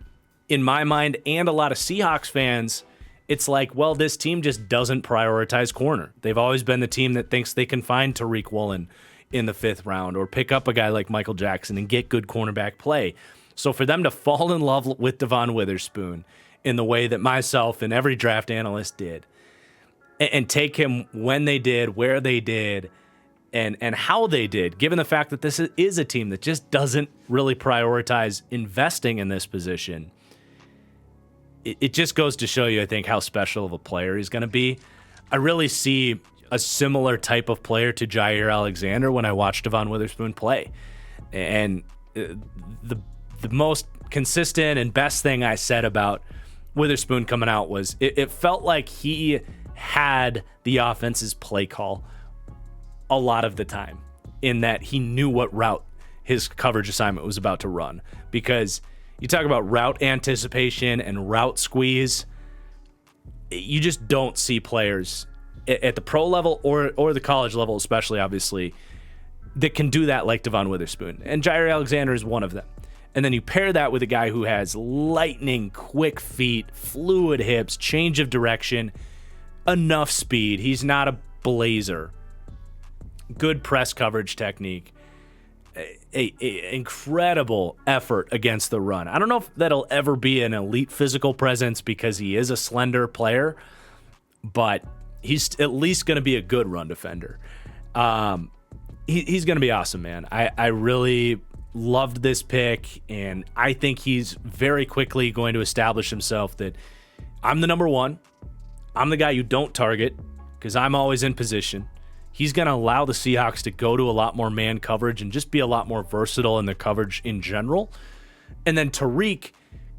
in my mind, and a lot of Seahawks fans, it's this team just doesn't prioritize corner. They've always been the team that thinks they can find Tariq Woolen in the 5th round or pick up a guy like Michael Jackson and get good cornerback play. So for them to fall in love with Devon Witherspoon in the way that myself and every draft analyst did, and take him when they did, where they did, and how they did, given the fact that this is a team that just doesn't really prioritize investing in this position. It just goes to show you, I think, how special of a player he's going to be. I really see a similar type of player to Jair Alexander when I watch Devon Witherspoon play. And the most consistent and best thing I said about Witherspoon coming out was it felt like he had the offense's play call a lot of the time, in that he knew what route his coverage assignment was about to run. Because you talk about route anticipation and route squeeze, you just don't see players at the pro level or the college level, especially, obviously, that can do that like Devon Witherspoon. And Jair Alexander is one of them. And then you pair that with a guy who has lightning quick feet, fluid hips, change of direction, enough speed. He's not a blazer. Good press coverage technique. A incredible effort against the run. I don't know if that'll ever be an elite physical presence because he is a slender player, but he's at least going to be a good run defender. He's going to be awesome, man. I really loved this pick, and I think he's very quickly going to establish himself that I'm the number one. I'm the guy you don't target because I'm always in position. He's going to allow the Seahawks to go to a lot more man coverage and just be a lot more versatile in their coverage in general. And then Tariq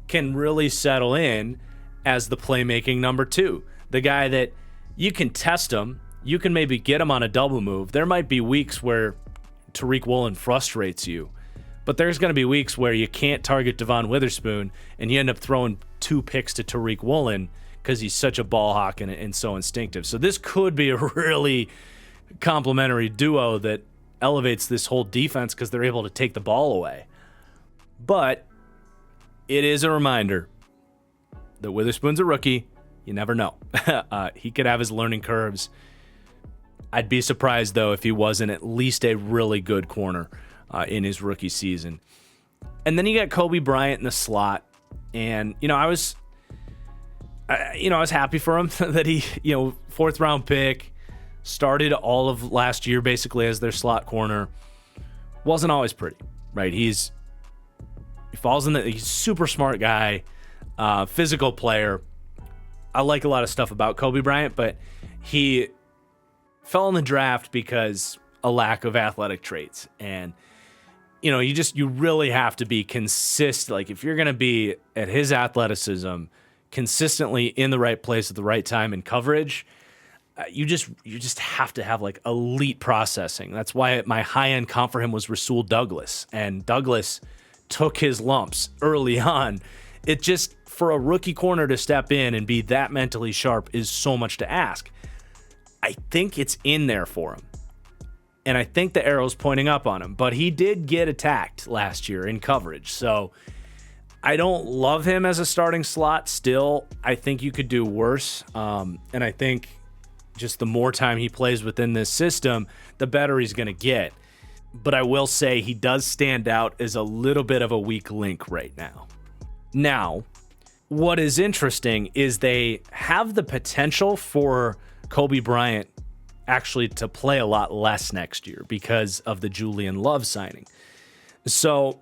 can really settle in as the playmaking number two, the guy that you can test him. You can maybe get him on a double move. There might be weeks where Tariq Woolen frustrates you, but there's going to be weeks where you can't target Devon Witherspoon and you end up throwing 2 picks to Tariq Woolen because he's such a ball hawk and so instinctive. So this could be a really complementary duo that elevates this whole defense because they're able to take the ball away. But it is a reminder that Witherspoon's a rookie. You never know. He could have his learning curves. I'd be surprised, though, if he wasn't at least a really good corner in his rookie season. And then you got Kobe Bryant in the slot. And, I was happy for him that he, 4th round pick, started all of last year basically as their slot corner. Wasn't always pretty, right? He falls in he's a super smart guy, physical player. I like a lot of stuff about Kobe Bryant, but he fell in the draft because a lack of athletic traits. And, you really have to be consistent. Like, if you're going to be at his athleticism, consistently in the right place at the right time in coverage, you just have to have like elite processing. That's why my high-end comp for him was Rasul Douglas. And Douglas took his lumps early on. It just, for a rookie corner to step in and be that mentally sharp is so much to ask. I think it's in there for him. And I think the arrow's pointing up on him. But he did get attacked last year in coverage. So I don't love him as a starting slot still. I think you could do worse. And I think just the more time he plays within this system, the better he's going to get. But I will say he does stand out as a little bit of a weak link right now. Now, what is interesting is they have the potential for Kobe Bryant actually to play a lot less next year because of the Julian Love signing. So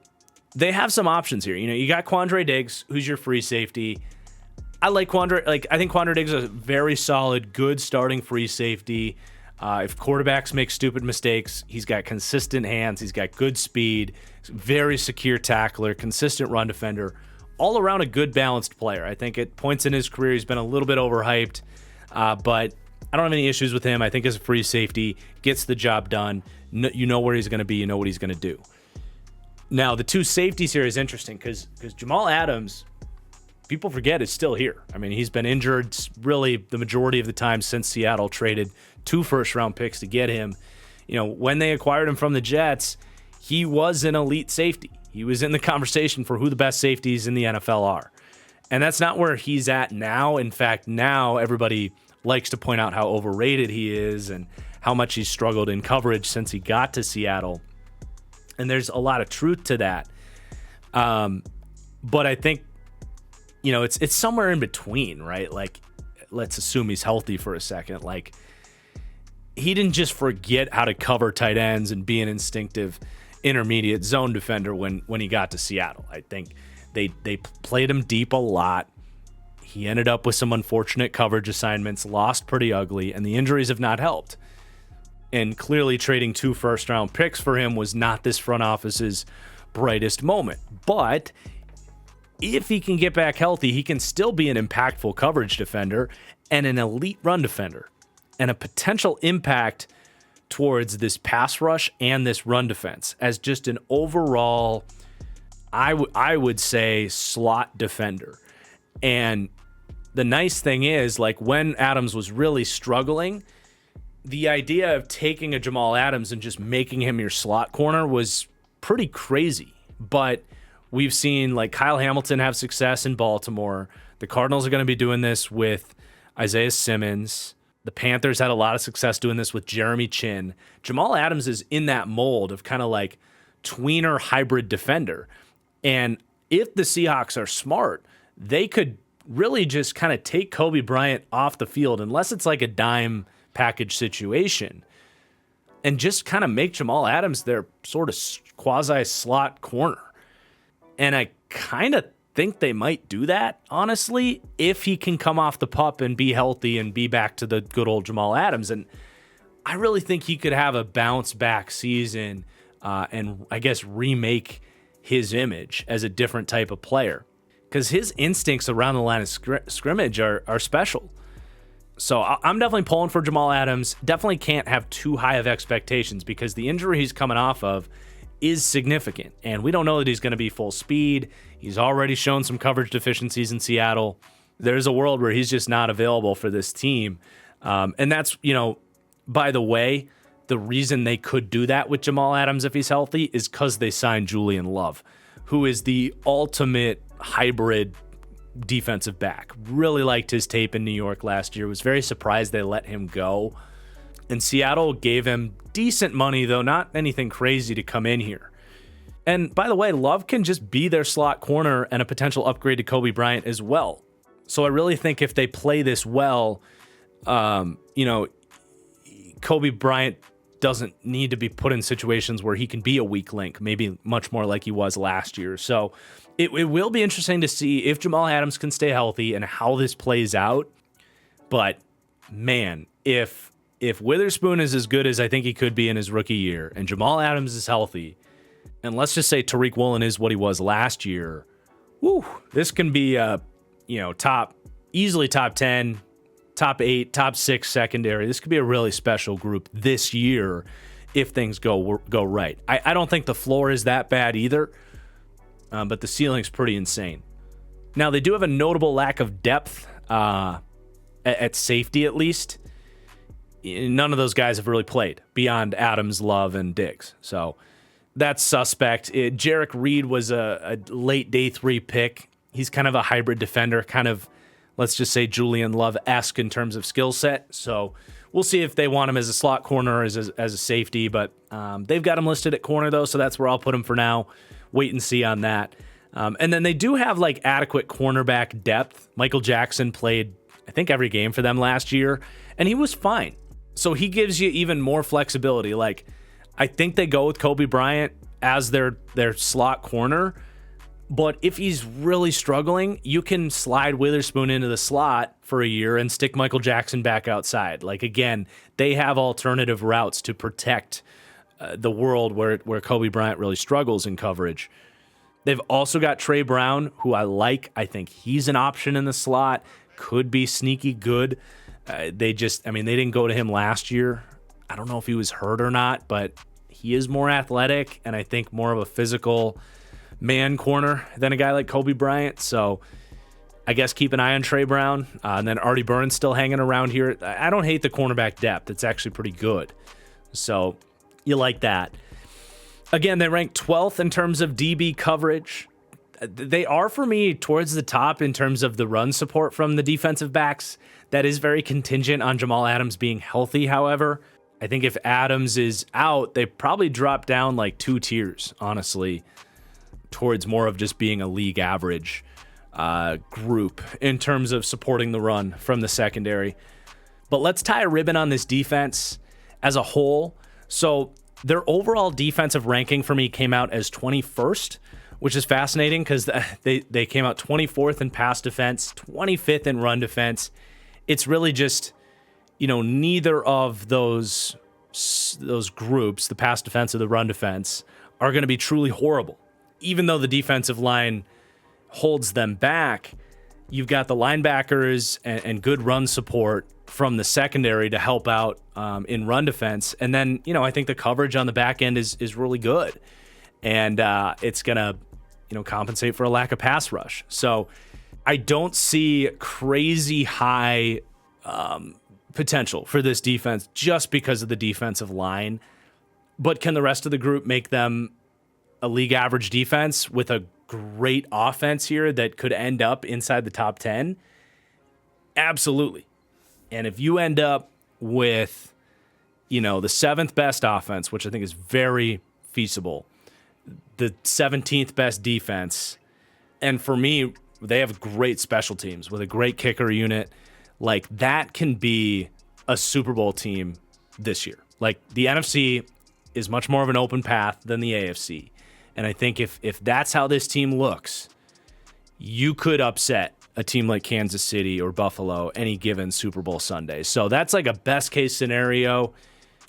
they have some options here. You got Quandre Diggs, who's your free safety. I like Quandre. I think Quandre Diggs is a very solid, good starting free safety. If quarterbacks make stupid mistakes, he's got consistent hands. He's got good speed. Very secure tackler, consistent run defender. All around a good balanced player. I think at points in his career he's been a little bit overhyped, but I don't have any issues with him. I think as a free safety, gets the job done. You know where he's going to be. You know what he's going to do. Now, the 2 safeties here is interesting because Jamal Adams, people forget, is still here. I mean, he's been injured really the majority of the time since Seattle traded 2 first-round picks to get him. When they acquired him from the Jets, he was an elite safety. He was in the conversation for who the best safeties in the NFL are. And that's not where he's at now. In fact, now everybody likes to point out how overrated he is and how much he's struggled in coverage since he got to Seattle. And there's a lot of truth to that. But I think, it's somewhere in between, right? Like, let's assume he's healthy for a second. Like, he didn't just forget how to cover tight ends and be an instinctive intermediate zone defender when he got to Seattle. I think they played him deep a lot. He ended up with some unfortunate coverage assignments, lost pretty ugly, and the injuries have not helped. And clearly trading 2 first-round picks for him was not this front office's brightest moment. But if he can get back healthy, he can still be an impactful coverage defender and an elite run defender and a potential impact towards this pass rush and this run defense as just an overall, I would say, slot defender. And the nice thing is, like, when Adams was really struggling, the idea of taking a Jamal Adams and just making him your slot corner was pretty crazy. But we've seen, like, Kyle Hamilton have success in Baltimore. The Cardinals are going to be doing this with Isaiah Simmons. The Panthers had a lot of success doing this with Jeremy Chin. Jamal Adams is in that mold of kind of like tweener hybrid defender. And if the Seahawks are smart, they could really just kind of take Kobe Bryant off the field, unless it's like a dime package situation, and just kind of make Jamal Adams their sort of quasi slot corner. And I kind of think they might do that, honestly, if he can come off the pup and be healthy and be back to the good old Jamal Adams. And I really think he could have a bounce back season and I guess remake his image as a different type of player, because his instincts around the line of scrimmage are special. So I'm definitely pulling for Jamal Adams. Definitely can't have too high of expectations because the injury he's coming off of is significant, and we don't know that he's going to be full speed. He's already shown some coverage deficiencies in Seattle. There's a world where he's just not available for this team. And that's, by the way, the reason they could do that with Jamal Adams if he's healthy is because they signed Julian Love, who is the ultimate hybrid defensive back. Really liked his tape in New York last year. Was very surprised they let him go. And Seattle gave him decent money, though not anything crazy, to come in here. And by the way, Love can just be their slot corner and a potential upgrade to Kobe Bryant as well. So I really think if they play this well, Kobe Bryant doesn't need to be put in situations where he can be a weak link, maybe much more like he was last year. So it will be interesting to see if Jamal Adams can stay healthy and how this plays out. But man, if Witherspoon is as good as I think he could be in his rookie year, and Jamal Adams is healthy, and let's just say Tariq Woolen is what he was last year, this can be easily top 10, top 8, top 6 secondary. This could be a really special group this year if things go right. I don't think the floor is that bad either, but the ceiling's pretty insane. Now, they do have a notable lack of depth at safety, at least. None of those guys have really played beyond Adams, Love, and Diggs. So that's suspect. Jarek Reed was a late day 3 pick. He's kind of a hybrid defender, kind of, let's just say, Julian Love-esque in terms of skill set. So we'll see if they want him as a slot corner or as a safety. But they've got him listed at corner, though, so that's where I'll put him for now. Wait and see on that. And then they do have like adequate cornerback depth. Michael Jackson played, I think, every game for them last year, and he was fine. So he gives you even more flexibility. Like, I think they go with Kobe Bryant as their slot corner, but if he's really struggling, you can slide Witherspoon into the slot for a year and stick Michael Jackson back outside. Like, again, they have alternative routes to protect the world where Kobe Bryant really struggles in coverage. They've also got Trey Brown, who I like. I think he's an option in the slot. Could be sneaky good. They didn't go to him last year. I don't know if he was hurt or not, but he is more athletic and I think more of a physical man corner than a guy like Kobe Bryant. So I guess keep an eye on Trey Brown. And then Artie Burns still hanging around here. I don't hate the cornerback depth. It's actually pretty good. So you like that. Again, they rank 12th in terms of DB coverage. They are, for me, towards the top in terms of the run support from the defensive backs. That is very contingent on Jamal Adams being healthy, however. I think if Adams is out, they probably drop down like 2 tiers, honestly, towards more of just being a league average group in terms of supporting the run from the secondary. But let's tie a ribbon on this defense as a whole. So their overall defensive ranking for me came out as 21st, which is fascinating because they came out 24th in pass defense, 25th in run defense. It's really just, neither of those groups, the pass defense or the run defense, are going to be truly horrible. Even though the defensive line holds them back, you've got the linebackers and good run support from the secondary to help out in run defense. And then, I think the coverage on the back end is really good. And it's going to, compensate for a lack of pass rush. So I don't see crazy high potential for this defense just because of the defensive line. But can the rest of the group make them a league average defense with a great offense here that could end up inside the top 10? Absolutely. And if you end up with, the 7th best offense, which I think is very feasible, the 17th best defense, and for me, they have great special teams with a great kicker unit, like that can be a Super Bowl team this year. Like the NFC is much more of an open path than the AFC. And I think if that's how this team looks, you could upset a team like Kansas City or Buffalo any given Super Bowl Sunday. So that's like a best case scenario.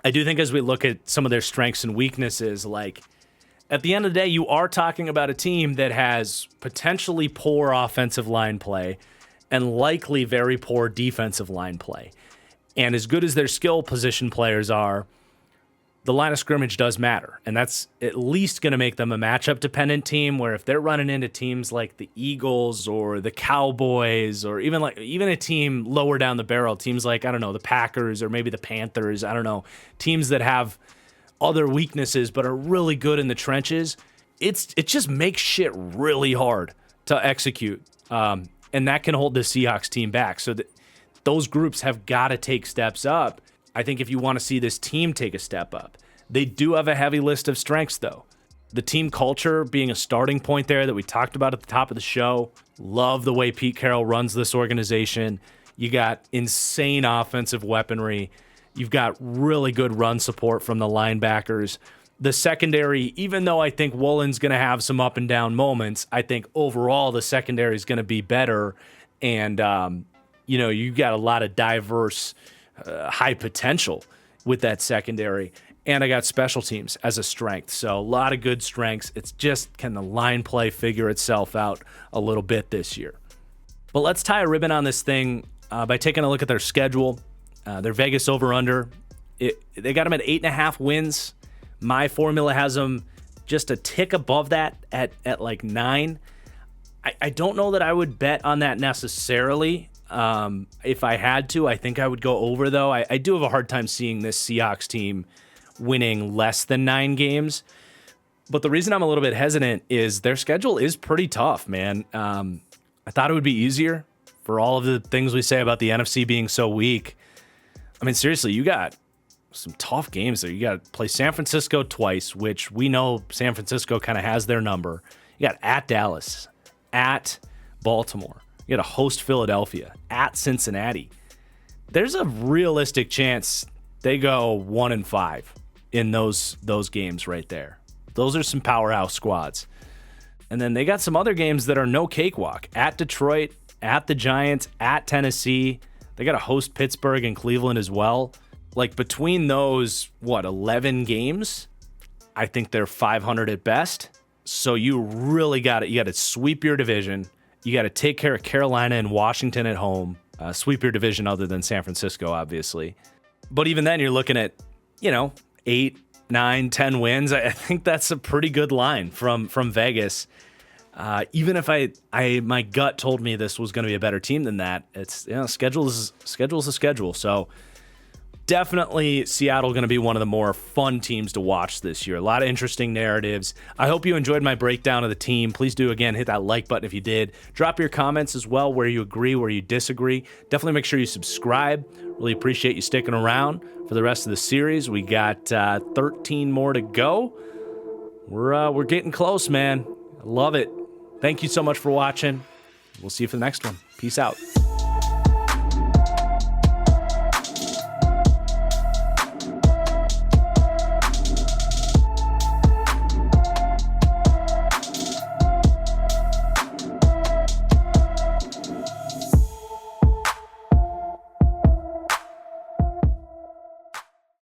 I do think as we look at some of their strengths and weaknesses, like at the end of the day, you are talking about a team that has potentially poor offensive line play and likely very poor defensive line play. And as good as their skill position players are, the line of scrimmage does matter. And that's at least going to make them a matchup-dependent team where if they're running into teams like the Eagles or the Cowboys or even a team lower down the barrel, teams like, the Packers or maybe the Panthers, teams that have other weaknesses but are really good in the trenches, it just makes shit really hard to execute. And that can hold the Seahawks team back. So those groups have got to take steps up. I think if you want to see this team take a step up, they do have a heavy list of strengths, though. The team culture being a starting point there that we talked about at the top of the show. Love the way Pete Carroll runs this organization. You got insane offensive weaponry. You've got really good run support from the linebackers. The secondary, even though I think Woolen's going to have some up and down moments, I think overall the secondary is going to be better. And, you got a lot of diverse high potential with that secondary. And I got special teams as a strength. So a lot of good strengths. It's just, can the line play figure itself out a little bit this year? But let's tie a ribbon on this thing by taking a look at their schedule. Their Vegas over-under. They got them at 8.5 wins. My formula has them just a tick above that at like 9. I don't know that I would bet on that necessarily. If I had to, I think I would go over, though. I do have a hard time seeing this Seahawks team winning less than 9 games. But the reason I'm a little bit hesitant is their schedule is pretty tough, man. I thought it would be easier for all of the things we say about the NFC being so weak. I mean, seriously, you got some tough games there. You got to play San Francisco twice, which we know San Francisco kind of has their number. You got at Dallas, at Baltimore. You got to host Philadelphia, at Cincinnati. There's a realistic chance they go 1-5 in those games right there. Those are some powerhouse squads. And then they got some other games that are no cakewalk. At Detroit, at the Giants, at Tennessee. They got to host Pittsburgh and Cleveland as well. Like between those, 11 games? I think they're 500 at best. So you really got to sweep your division. You got to take care of Carolina and Washington at home. Sweep your division other than San Francisco, obviously. But even then, you're looking at, 8, 9, 10 wins. I think that's a pretty good line from Vegas. Even if my gut told me this was going to be a better team than that, it's schedule's a schedule. So definitely Seattle going to be one of the more fun teams to watch this year. A lot of interesting narratives. I hope you enjoyed my breakdown of the team. Please do, again, hit that like button if you did. Drop your comments as well, where you agree, where you disagree. Definitely make sure you subscribe. Really appreciate you sticking around for the rest of the series. We got 13 more to go. We're getting close, man. I love it. Thank you so much for watching. We'll see you for the next one. Peace out.